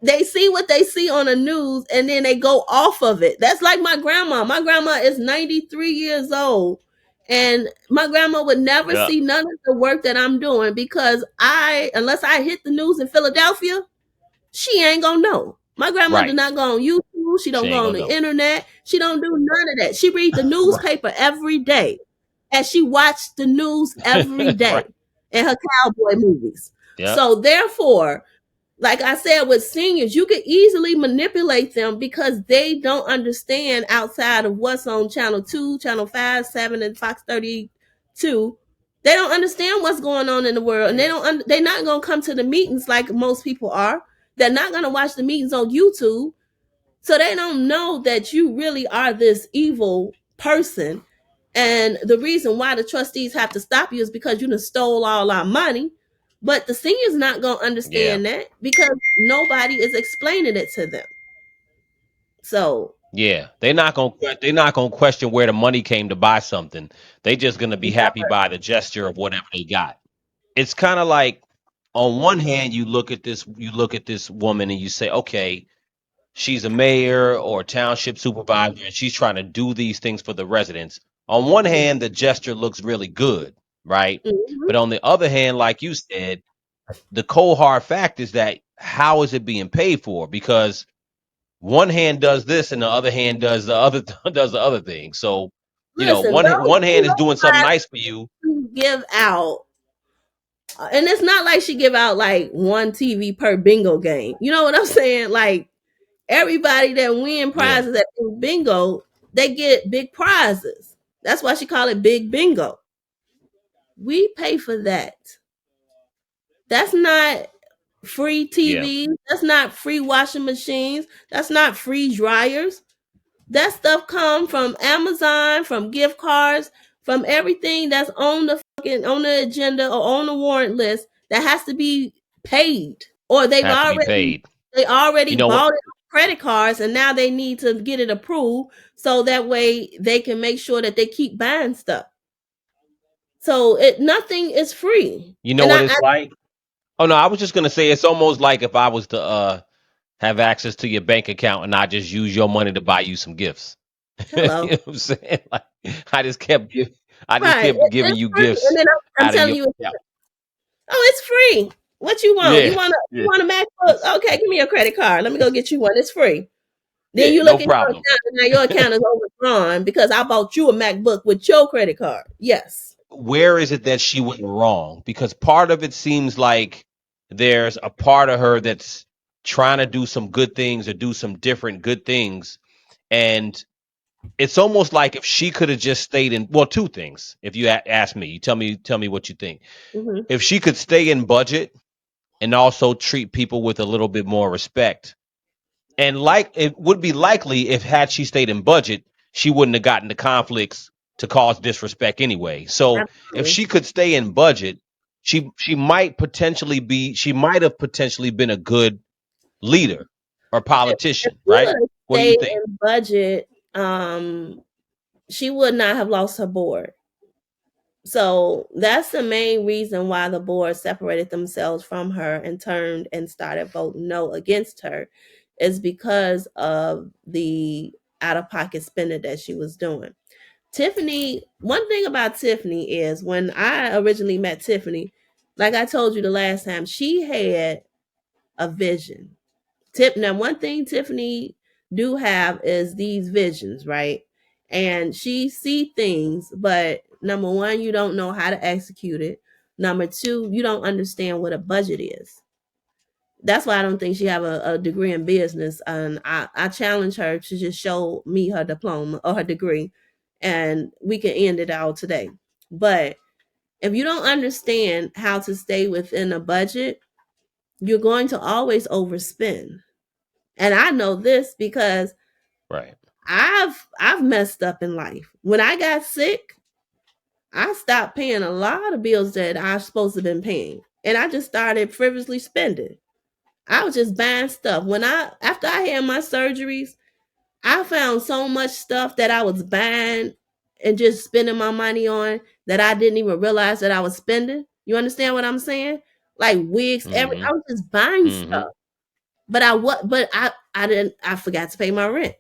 they see what they see on the news and then they go off of it. That's like my grandma. My grandma is 93 years old. And my grandma would never Yeah. see none of the work that I'm doing because unless I hit the news in Philadelphia, she ain't gonna know. My grandma Right. do not go on YouTube. She don't She ain't go on gonna the know. internet. She don't do none of that. She read the newspaper every day. And she watched the news every day Right. and her cowboy movies. Yeah. So therefore, like I said, with seniors, you can easily manipulate them because they don't understand outside of what's on channel 2, channel 5, 7, and Fox 32. They don't understand what's going on in the world, and they're not going to come to the meetings like most people are. They're not going to watch the meetings on YouTube. So they don't know that you really are this evil person. And the reason why the trustees have to stop you is because you done stole all our money. But the seniors not going to understand that because nobody is explaining it to them. So yeah, they're not gonna question where the money came to buy something. They just gonna be happy by the gesture of whatever they got. It's kind of like, on one hand, you look at this woman and you say, okay, she's a mayor or township supervisor and she's trying to do these things for the residents. On one hand, the gesture looks really good, right? mhm. But on the other hand, like you said, the cold hard fact is that how is it being paid for? Because one hand does this and the other hand does the other does the other thing. So, Listen, one hand is those doing something nice for you. give out, and it's not like she give out like one TV per bingo game. You know what I'm saying? Like everybody that win Yeah, prizes at bingo, they get big prizes. That's why she call it big bingo. We pay for that. That's not free yeah, TV. That's not free washing machines. That's not free dryers. That stuff come from Amazon, from gift cards, from everything that's on the agenda or on the warrant list that has to be paid. Or has to be paid. they already You know what? bought it on credit cards and now they need to get it approved so that way they can make sure that they keep buying stuff. So nothing is free. You know And what it's like? Oh no, I was just gonna say it's almost like if I was to have access to your bank account and I just use your money to buy you some gifts. You know hello. what I'm saying? Like I just kept gi- I just Right. kept giving It's you free. And gifts then I'm out of telling your you, account. oh, it's free. What you want? Yeah, You yeah, want a MacBook? Okay, give me your credit card. Let me go get you one. It's free. Then yeah, you no look at your problem. account and now your account is overdrawn because I bought you a MacBook with your credit card. Yes. Where is it that she went wrong? Because part of it seems like there's a part of her that's trying to do some good things or do some different good things. And it's almost like if she could have just stayed in, well, two things. If you ask me, you tell me what you think. Mm-hmm. If she could stay in budget and also treat people with a little bit more respect, and like it would be likely if had she stayed in budget, she wouldn't have gotten the conflicts to cause disrespect anyway. So if Absolutely. she could stay in budget, she might have potentially been a good leader or If politician, she right? would have What do you stayed think? in budget, she would not have lost her board. So that's the main reason why the board separated themselves from her and turned and started voting no against her, is because of the out of pocket spending that she was doing. Tiffany, one thing about Tiffany is when I originally met Tiffany, like I told you the last time, she had a vision. Now one thing Tiffany do have is these visions, right? And she see things, but number one, you don't know how to execute it. Number two, you don't understand what a budget is. That's why I don't think she have a degree in business. And I challenge her to just show me her diploma or her degree, and we can end it all today. But if you don't understand how to stay within a budget, you're going to always overspend. And I know this because Right. I've messed up in life. When I got sick, I stopped paying a lot of bills that I was supposed to have been paying. And I just started frivolously spending. I was just buying stuff. After I had my surgeries, I found so much stuff that I was buying and just spending my money on that I didn't even realize that I was spending. You understand what I'm saying? Like wigs, I Mm-hmm. was just buying Mm-hmm. stuff. But I forgot to pay my rent.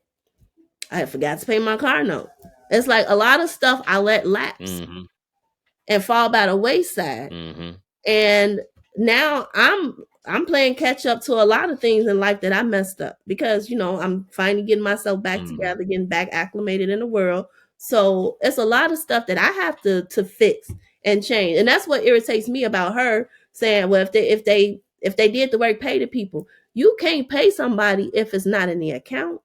I forgot to pay my car note. It's like a lot of stuff I let lapse and fall by the wayside. And now I'm playing catch up to a lot of things in life that I messed up because I'm finally getting myself back together, getting back acclimated in the world. So it's a lot of stuff that I have to fix and change. And that's what irritates me about her saying, well, if they did the work, pay the people. You can't pay somebody if it's not in the account.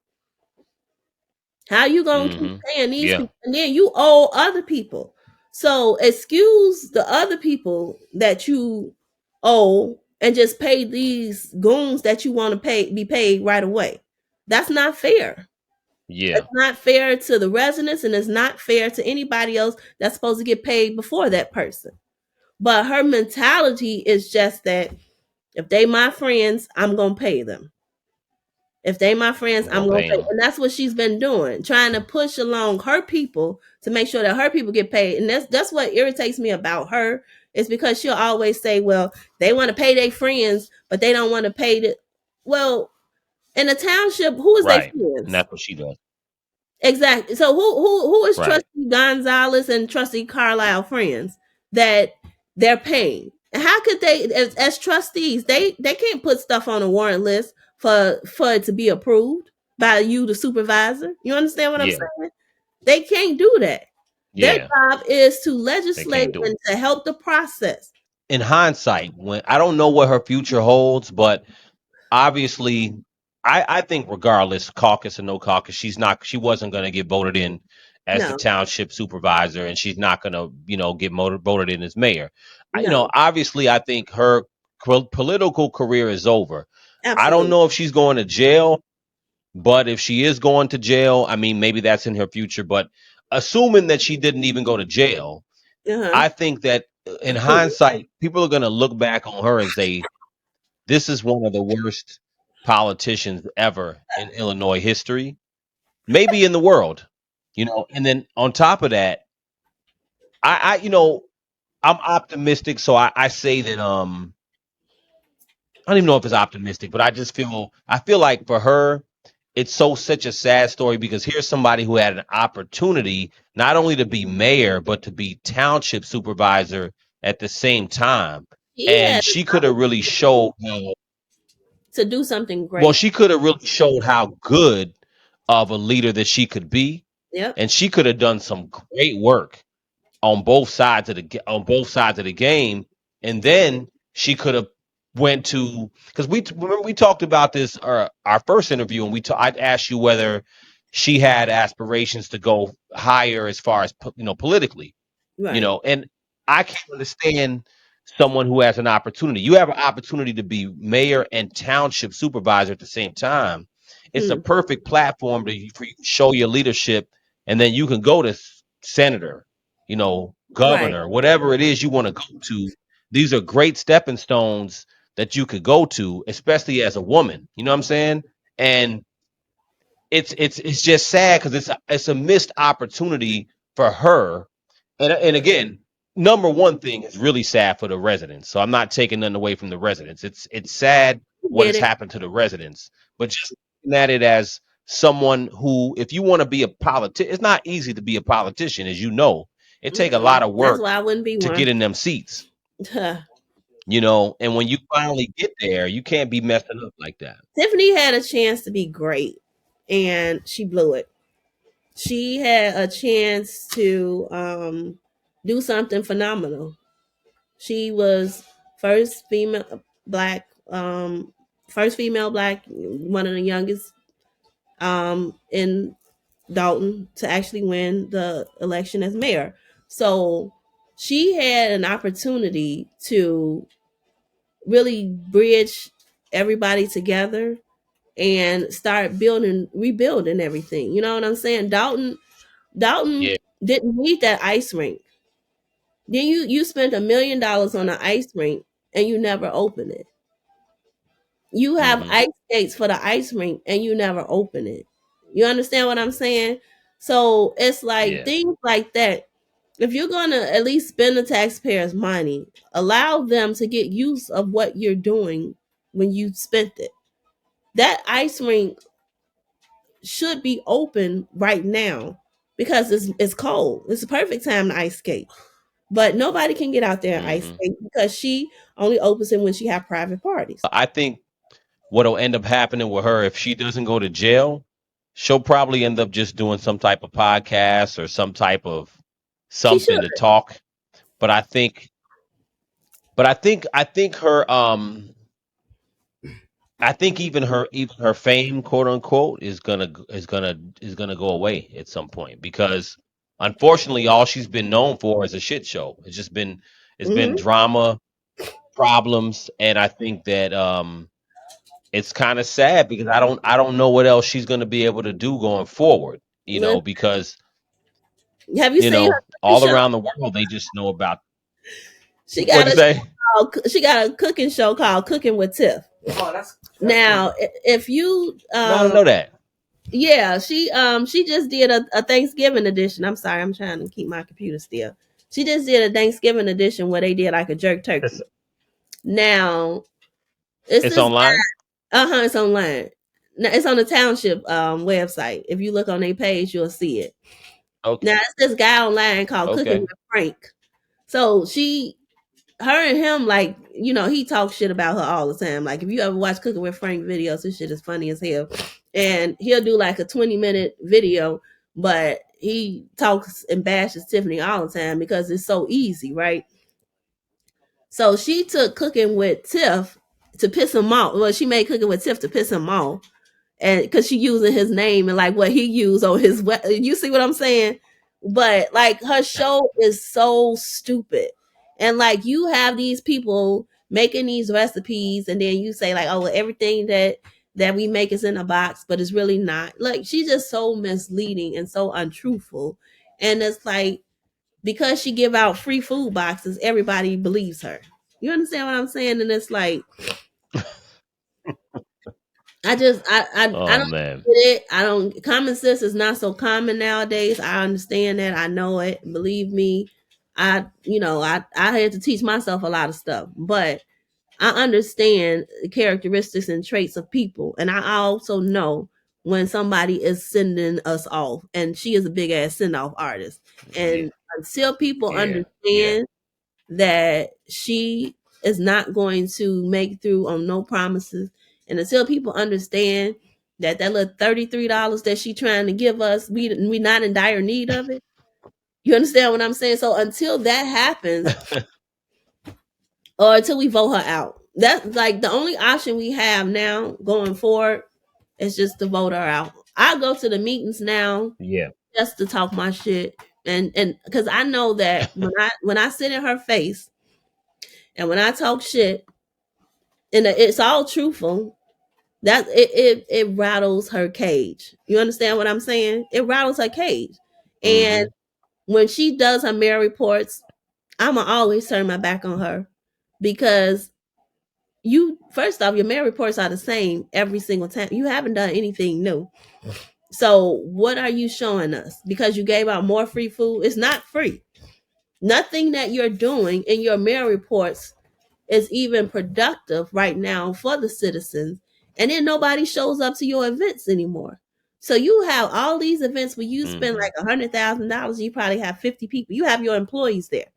How you gonna keep paying these people? And then you owe other people. So excuse the other people that you owe and just pay these goons that you want to be paid right away. That's not fair. Yeah. It's not fair to the residents, and it's not fair to anybody else that's supposed to get paid before that person. But her mentality is just that if they my friends, I'm gonna pay them. If they my friends, I'm gonna pay. And that's what she's been doing, trying to push along her people to make sure that her people get paid. And that's what irritates me about her, is because she'll always say, well, they want to pay their friends, but they don't want to pay the well, in the township, who is their friends? And that's what she does. Exactly. So who is Trustee Gonzalez and Trustee Carlisle friends that they're paying? And how could they, as trustees, they can't put stuff on a warrant list for it to be approved by you, the supervisor? You understand what I'm saying? They can't do that. Their job is to legislate and to help the process. In hindsight, when I don't know what her future holds, but obviously, I think regardless, caucus or no caucus, she wasn't going to get voted in as the township supervisor, and she's not going to get voted in as mayor. Obviously, I think her political career is over. Absolutely. I don't know if she's going to jail, but if she is going to jail, I mean, maybe that's in her future. But assuming that she didn't even go to jail, I think that in hindsight, people are going to look back on her and say, this is one of the worst politicians ever in Illinois history, maybe in the world, and then on top of that, I'm optimistic. So I say that, I don't even know if it's optimistic, but I feel like for her, it's such a sad story, because here's somebody who had an opportunity not only to be mayor, but to be township supervisor at the same time. And she could have really showed how to do something great. Well, she could have really showed how good of a leader that she could be. Yep. And she could have done some great work on both sides of the game. And then she could have went to, because we talked about this our first interview, and I'd asked you whether she had aspirations to go higher as far as politically, and I can understand someone who has an opportunity. You have an opportunity to be mayor and township supervisor at the same time. It's a perfect platform for you to show your leadership, and then you can go to senator, governor, whatever it is you want to go to. These are great stepping stones that you could go to, especially as a woman. You know what I'm saying? And it's just sad because it's a missed opportunity for her. And again, number one thing is really sad for the residents. So I'm not taking nothing away from the residents. It's sad what has happened to the residents, but just looking at it as someone who, if you want to be a politician, it's not easy to be a politician, as you know. It take a lot of work to get in them seats. And when you finally get there, you can't be messing up like that. Tiffany had a chance to be great, and she blew it. She had a chance to do something phenomenal. She was first female black, one of the youngest in Dolton to actually win the election as mayor. So she had an opportunity to really bridge everybody together and start rebuilding everything. You know what I'm saying? Dolton didn't need that ice rink. Then you spent $1 million on an ice rink and you never open it. You have ice skates for the ice rink and you never open it. You understand what I'm saying? So it's like things like that. If you're going to at least spend the taxpayers' money, allow them to get use of what you're doing when you spent it. that ice rink should be open right now because it's cold. It's a perfect time to ice skate. But nobody can get out there and ice skate because she only opens it when she have private parties. I think what'll end up happening with her if she doesn't go to jail, she'll probably end up just doing some type of podcast or some type of She should. something to talk. But I think her I think even her fame, quote unquote, is gonna go away at some point because unfortunately all she's been known for is a shit show. It's been drama, problems, and I think that it's kind of sad because I don't know what else she's gonna be able to do going forward. Because have you seen her all show? around the world they just know about. She What'd got you say? she got a cooking show called Cooking with Tiff. Oh, that's Now, if you No, I don't know that. yeah, she just did a Thanksgiving edition. I'm sorry, I'm trying to keep my computer still. She just did a Thanksgiving edition where they did like a jerk turkey. Now, It's online. It's online. Now, it's on the township website. If you look on their page, you'll see it. Okay. Now, it's this guy online called Cooking with Frank. So her and him, like, he talks shit about her all the time. Like, if you ever watch Cooking with Frank videos, this shit is funny as hell. And he'll do like a 20-minute video, but he talks and bashes Tiffany all the time because it's so easy, right? So she took Cooking with Tiff to piss him off. Well, she made Cooking with Tiff to piss him off. And because she using his name and like what he used on his, you see what I'm saying? But like her show is so stupid. And like you have these people making these recipes and then you say like, oh, well, everything that we make is in a box, but it's really not. Like she's just so misleading and so untruthful. And it's like, because she give out free food boxes, everybody believes her. You understand what I'm saying? And it's like, I don't get it. Common sense is not so common nowadays. I understand that. I know it. Believe me. I had to teach myself a lot of stuff, but I understand the characteristics and traits of people. And I also know when somebody is sending us off, and she is a big ass send off artist. And until people understand that she is not going to make through on no promises, and until people understand that little $33 that she trying to give us, we not in dire need of it. You understand what I'm saying? So until that happens, or until we vote her out, that's like the only option we have now going forward is just to vote her out. I go to the meetings now, just to talk my shit, and because I know that when I sit in her face, and when I talk shit, and it's all truthful, that it rattles her cage. You understand what I'm saying? It rattles her cage. And when she does her mayor reports, I'ma always turn my back on her because first off, your mayor reports are the same every single time. You haven't done anything new. So what are you showing us? Because you gave out more free food? It's not free. Nothing that you're doing in your mayor reports is even productive right now for the citizens. And then nobody shows up to your events anymore. So you have all these events where you spend like $100,000. You probably have 50 people. You have your employees there.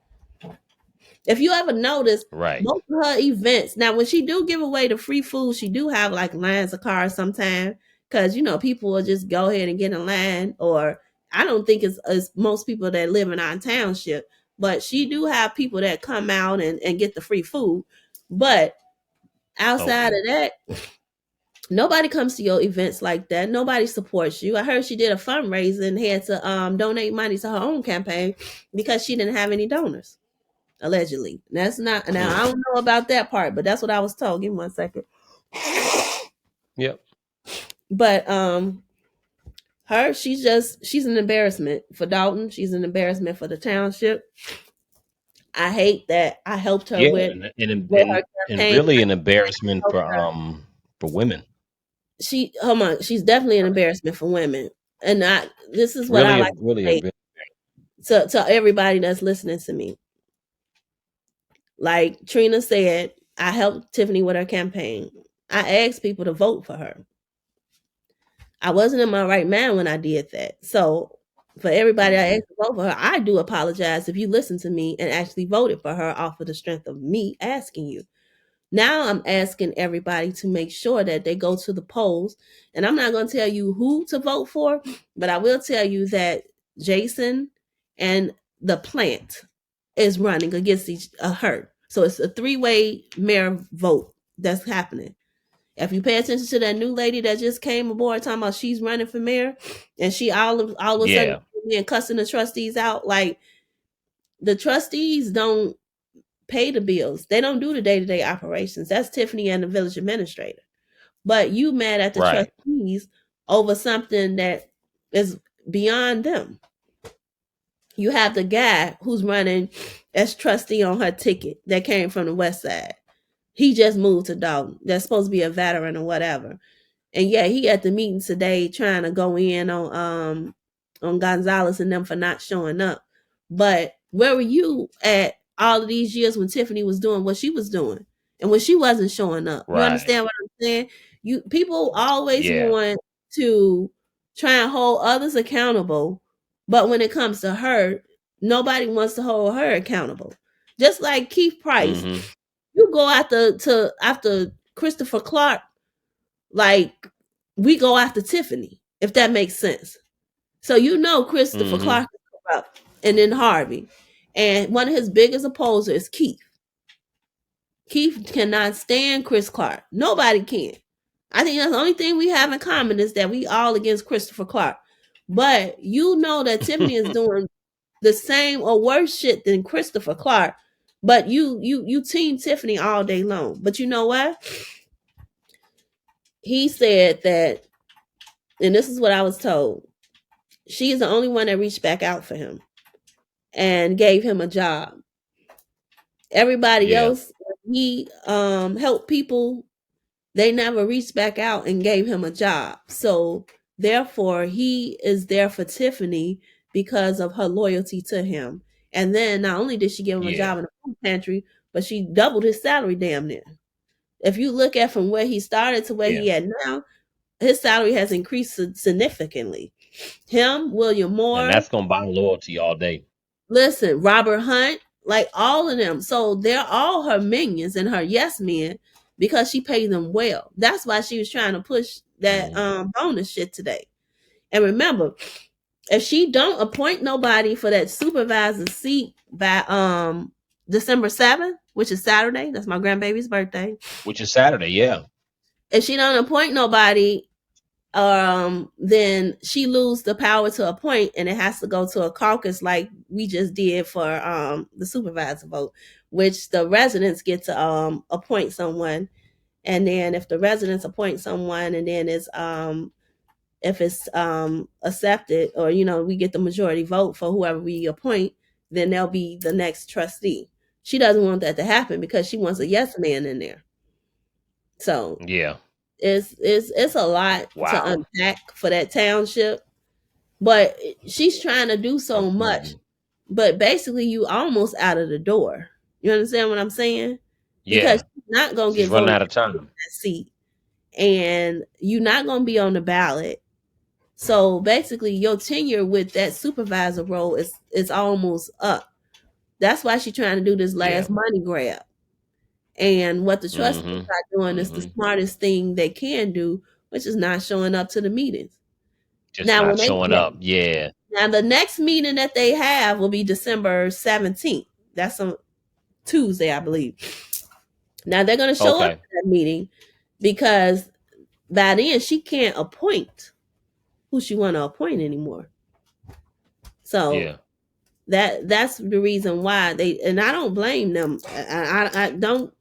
If you ever notice, most of her events, now when she do give away the free food, she do have like lines of cars sometimes because, people will just go ahead and get in line. Or I don't think it's most people that live in our township, but she do have people that come out and get the free food. But outside of that, nobody comes to your events like that. Nobody supports you. I heard she did a fundraiser and had to donate money to her own campaign because she didn't have any donors, allegedly. That's not, now I don't know about that part, but that's what I was told. Give me 1 second. Yep. But she's an embarrassment for Dolton. She's an embarrassment for the township. I hate that I helped her with her campaign. And really an embarrassment for women. She's definitely an embarrassment for women. And this is what really, I like really to everybody that's listening to me. Like Trina said, I helped Tiffany with her campaign. I asked people to vote for her. I wasn't in my right mind when I did that. So for everybody I asked to vote for her, I do apologize if you listened to me and actually voted for her off of the strength of me asking you. Now I'm asking everybody to make sure that they go to the polls. And I'm not going to tell you who to vote for, but I will tell you that Jason and the plant is running against her. So it's a 3-way mayor vote that's happening. If you pay attention to that new lady that just came aboard talking about she's running for mayor, and she all of a sudden being cussing the trustees out, like the trustees don't pay the bills. They don't do the day-to-day operations. That's Tiffany and the village administrator. But you mad at the trustees over something that is beyond them. You have the guy who's running as trustee on her ticket that came from the west side. He just moved to Dolton. That's supposed to be a veteran or whatever. And yeah, he at the meeting today trying to go in on Gonzalez and them for not showing up. But where were you at all of these years when Tiffany was doing what she was doing and when she wasn't showing up? You understand what I'm saying? People always want to try and hold others accountable, but when it comes to her, nobody wants to hold her accountable. Just like Keith Price. You go after Christopher Clark, like we go after Tiffany, if that makes sense. So Christopher Clark is corrupt, and then Harvey. And one of his biggest opposers is Keith. Keith cannot stand Chris Clark. Nobody can. I think that's the only thing we have in common is that we all against Christopher Clark. But that Tiffany is doing the same or worse shit than Christopher Clark. But you team Tiffany all day long. But you know what? He said that, and this is what I was told, she's the only one that reached back out for him and gave him a job. Everybody else, he helped people, they never reached back out and gave him a job. So therefore, he is there for Tiffany because of her loyalty to him. And then not only did she give him a job in the food pantry, but she doubled his salary damn near. If you look at from where he started to where he at now, his salary has increased significantly. Him, William Moore. And that's going to buy loyalty all day. Listen, Robert Hunt, like all of them. So they're all her minions and her yes men because she paid them well. That's why she was trying to push that bonus shit today. And remember, if she don't appoint nobody for that supervisor seat by December 7th, which is Saturday, that's my grandbaby's birthday. Which is Saturday, yeah. If she don't appoint nobody, then she lose the power to appoint, and it has to go to a caucus like we just did for the supervisor vote, which the residents get to appoint someone. And then if the residents appoint someone, and then it's if it's accepted, or we get the majority vote for whoever we appoint, then they'll be the next trustee. She doesn't want that to happen because she wants a yes man in there. So yeah, it's a lot to unpack for that township, but she's trying to do so much. But basically, you almost out of the door. You understand what I'm saying? Yeah, because she's not gonna get running out of time that seat, and you're not gonna be on the ballot. So basically, your tenure with that supervisor role is almost up. That's why she's trying to do this last money grab. And what the trustees are doing is the smartest thing they can do, which is not showing up to the meetings. Just now, not showing up. Yeah. Now, the next meeting that they have will be December 17th. That's on Tuesday, I believe. Now, they're going to show up at that meeting because by then she can't appoint who she want to appoint anymore. So that's the reason why and I don't blame them. I don't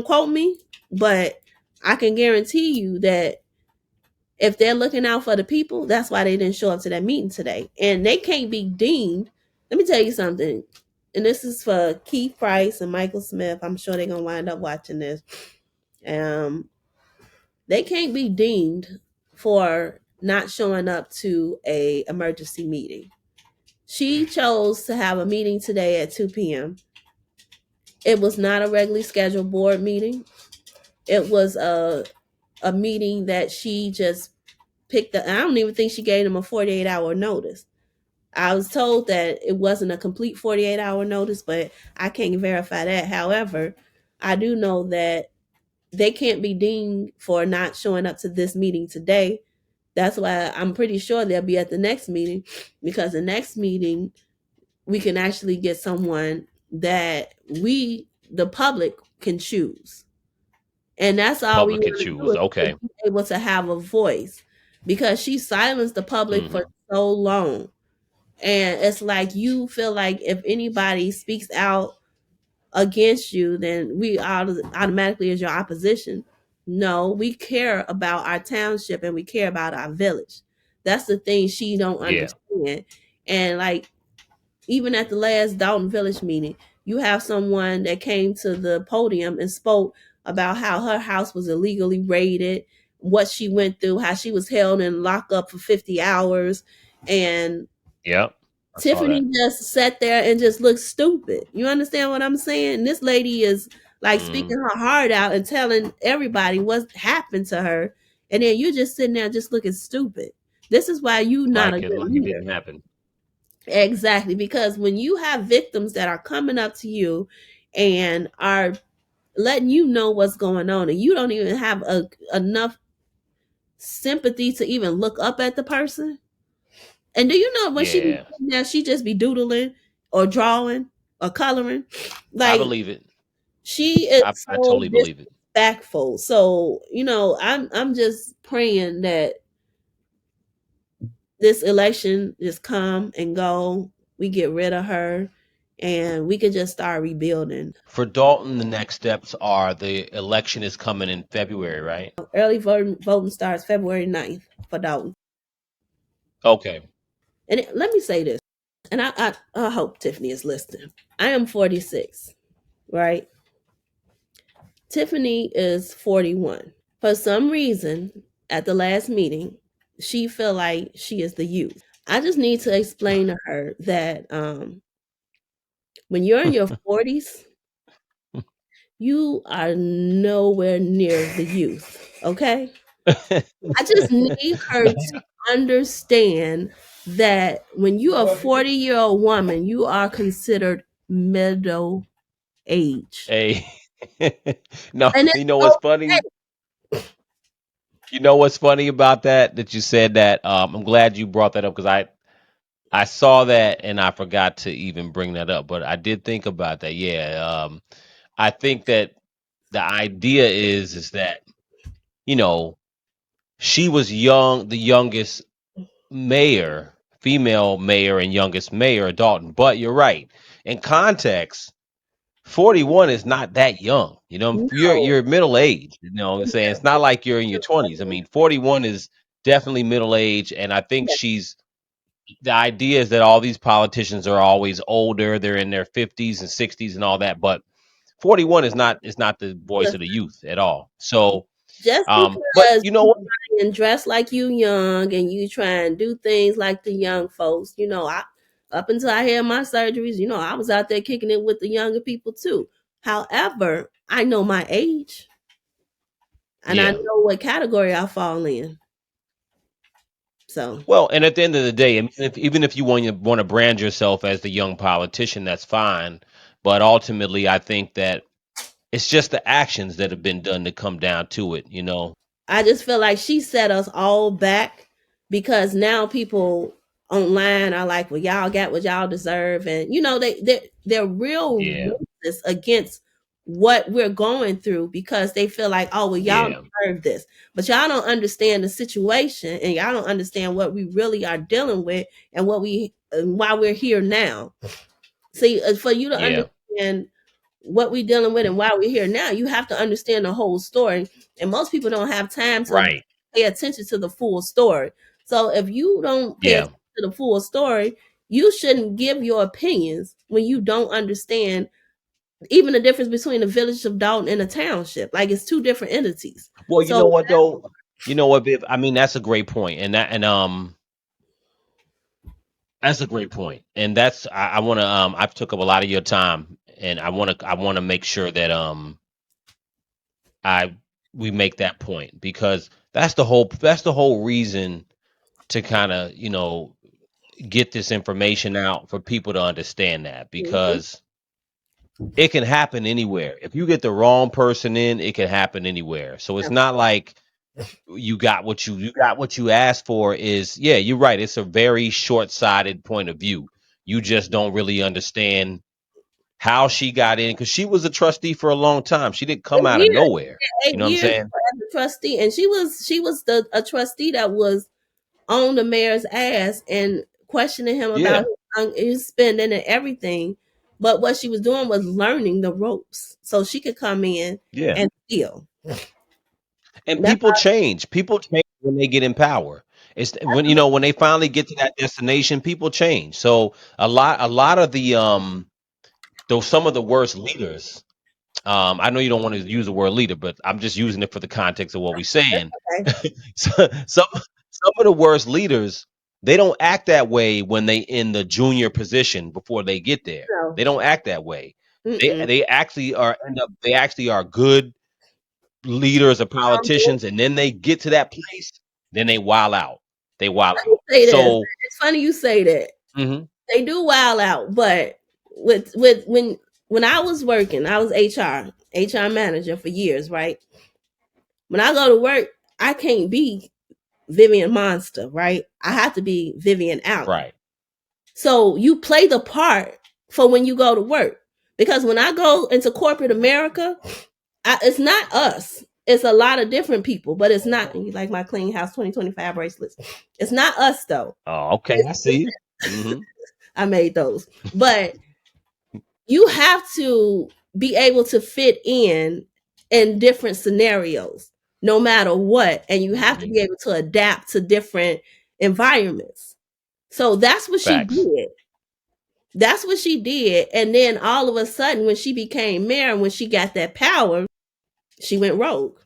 quote me, but I can guarantee you that if they're looking out for the people, that's why they didn't show up to that meeting today. And they can't be deemed. Let me tell you something. And this is for Keith Price and Michael Smith. I'm sure they're going to wind up watching this. They can't be deemed for not showing up to a emergency meeting. She chose to have a meeting today at 2 p.m. It was not a regularly scheduled board meeting. it was a meeting that she just picked up. I don't even think she gave them a 48-hour notice. I was told that it wasn't a complete 48-hour notice, but I can't verify that. However, I do know that they can't be deemed for not showing up to this meeting today. That's why I'm pretty sure they'll be at the next meeting, because the next meeting we can actually get someone that we, the public, can choose. And that's all we Public can want to do choose. is Okay. be able to have a voice, because she silenced the public for so long. And it's like you feel like if anybody speaks out against you, then we automatically is your opposition. No, we care about our township and we care about our village. That's the thing she don't Yeah. understand. And like, even at the last Dolton Village meeting, you have someone that came to the podium and spoke about how her house was illegally raided, what she went through, how she was held in lockup for 50 hours. And Yep. I saw Tiffany that. just sat there and just looked stupid. You understand what I'm saying? This lady is like speaking her heart out and telling everybody what happened to her. And then you just sitting there just looking stupid. This is why you not a good Like it leader. didn't happen. Exactly. Because when you have victims that are coming up to you and are letting you know what's going on, and you don't even have enough sympathy to even look up at the person. And do you know when she be Yeah. sitting there, she just be doodling or drawing or coloring? I Like, believe it. she is I so totally believe it. disrespectful. So, I'm just praying that this election just come and go. We get rid of her and we can just start rebuilding. For Dolton, the next steps are the election is coming in February, right? Early voting starts February 9th for Dolton. Okay. And let me say this, and I hope Tiffany is listening. I am 46, right? Tiffany is 41. For some reason, at the last meeting, she feel like she is the youth. I just need to explain to her that when you're in your 40s, you are nowhere near the youth, okay? I just need her to understand that when you are a 40-year-old woman, you are considered middle age. Hey. No, And you it's know what's funny? You know what's funny about that you said that? I'm glad you brought that up because I saw that and I forgot to even bring that up, but I did think about that. Yeah. I think that the idea is that, you know, she was young, the youngest mayor, female mayor and youngest mayor of Dalton. But you're right. In context, 41 is not that young. You know, no, you're middle age. You know what I'm saying? It's not like you're in your 20s. I mean, 41 is definitely middle age, and I think the idea is that all these politicians are always older. They're in their 50s and 60s and all that, but 41 is not the voice of the youth at all. So, just but because you know you what? try and dress like you young and you try and do things like the young folks, I up until I had my surgeries, I was out there kicking it with the younger people too. However, I know my age and I Yeah. know what category I fall in. So Well, and at the end of the day, I mean, even if you want to brand yourself as the young politician, that's fine. But ultimately, I think that it's just the actions that have been done to come down to it. You know. I just feel like she set us all back, because now people online are like, well, y'all got what y'all deserve. And, they're real Yeah. racist against what we're going through, because they feel like, oh, well, y'all Yeah. deserve this. But y'all don't understand the situation, and y'all don't understand what we really are dealing with and why we're here now. See, for you to Yeah. understand what we're dealing with and why we're here now, you have to understand the whole story. And most people don't have time to Right. pay attention to the full story. So if you don't pay Yeah. attention to the full story, you shouldn't give your opinions when you don't understand even the difference between the village of Dalton and a township. Like, it's two different entities. Well, you know So what though? You know what, Viv? I mean, that's a great point, that's a great point, and that's I want to I've took up a lot of your time, and I want to make sure that I we make that point, because that's the whole reason to kind of, get this information out for people to understand that, because it can happen anywhere. If you get the wrong person in, it can happen anywhere. So it's not like you got what you asked for. Is, yeah, you're right. It's a very short-sighted point of view. You just don't really understand how she got in, because she was a trustee for a long time. She didn't come out of Years, nowhere. You 8 know what I'm years saying? as a trustee, and she was a trustee that was on the mayor's ass and questioning him Yeah. about his spending and everything. But what she was doing was learning the ropes so she could come in Yeah. and steal. And That's people change. People change when they get in power. It's when, when they finally get to that destination, people change. So a lot of the though some of the worst leaders, I know you don't want to use the word leader, but I'm just using it for the context of what we're saying. okay. So, some of the worst leaders, they don't act that way when they in the junior position before they get there. No. They don't act that way. Mm-mm. They actually are good leaders or politicians, and then they get to that place, then they wild out. They wild Let me out. say this. So, It's funny you say that. mhm, They do wild out, but with when I was working, I was HR manager for years, right? When I go to work, I can't be Vivian Monster, right? I have to be Vivian Allen. right, So you play the part for when you go to work. Because when I go into corporate America, it's not us. It's a lot of different people, but it's not. You like my Clean House 2025 bracelets. It's not us though. oh, okay, I see you. Hmm. I made those. But you have to be able to fit in different scenarios, no matter what. And you have to be able to adapt to different environments. So that's what she Facts. did. That's what she did. And then all of a sudden, when she became mayor and when she got that power, she went rogue.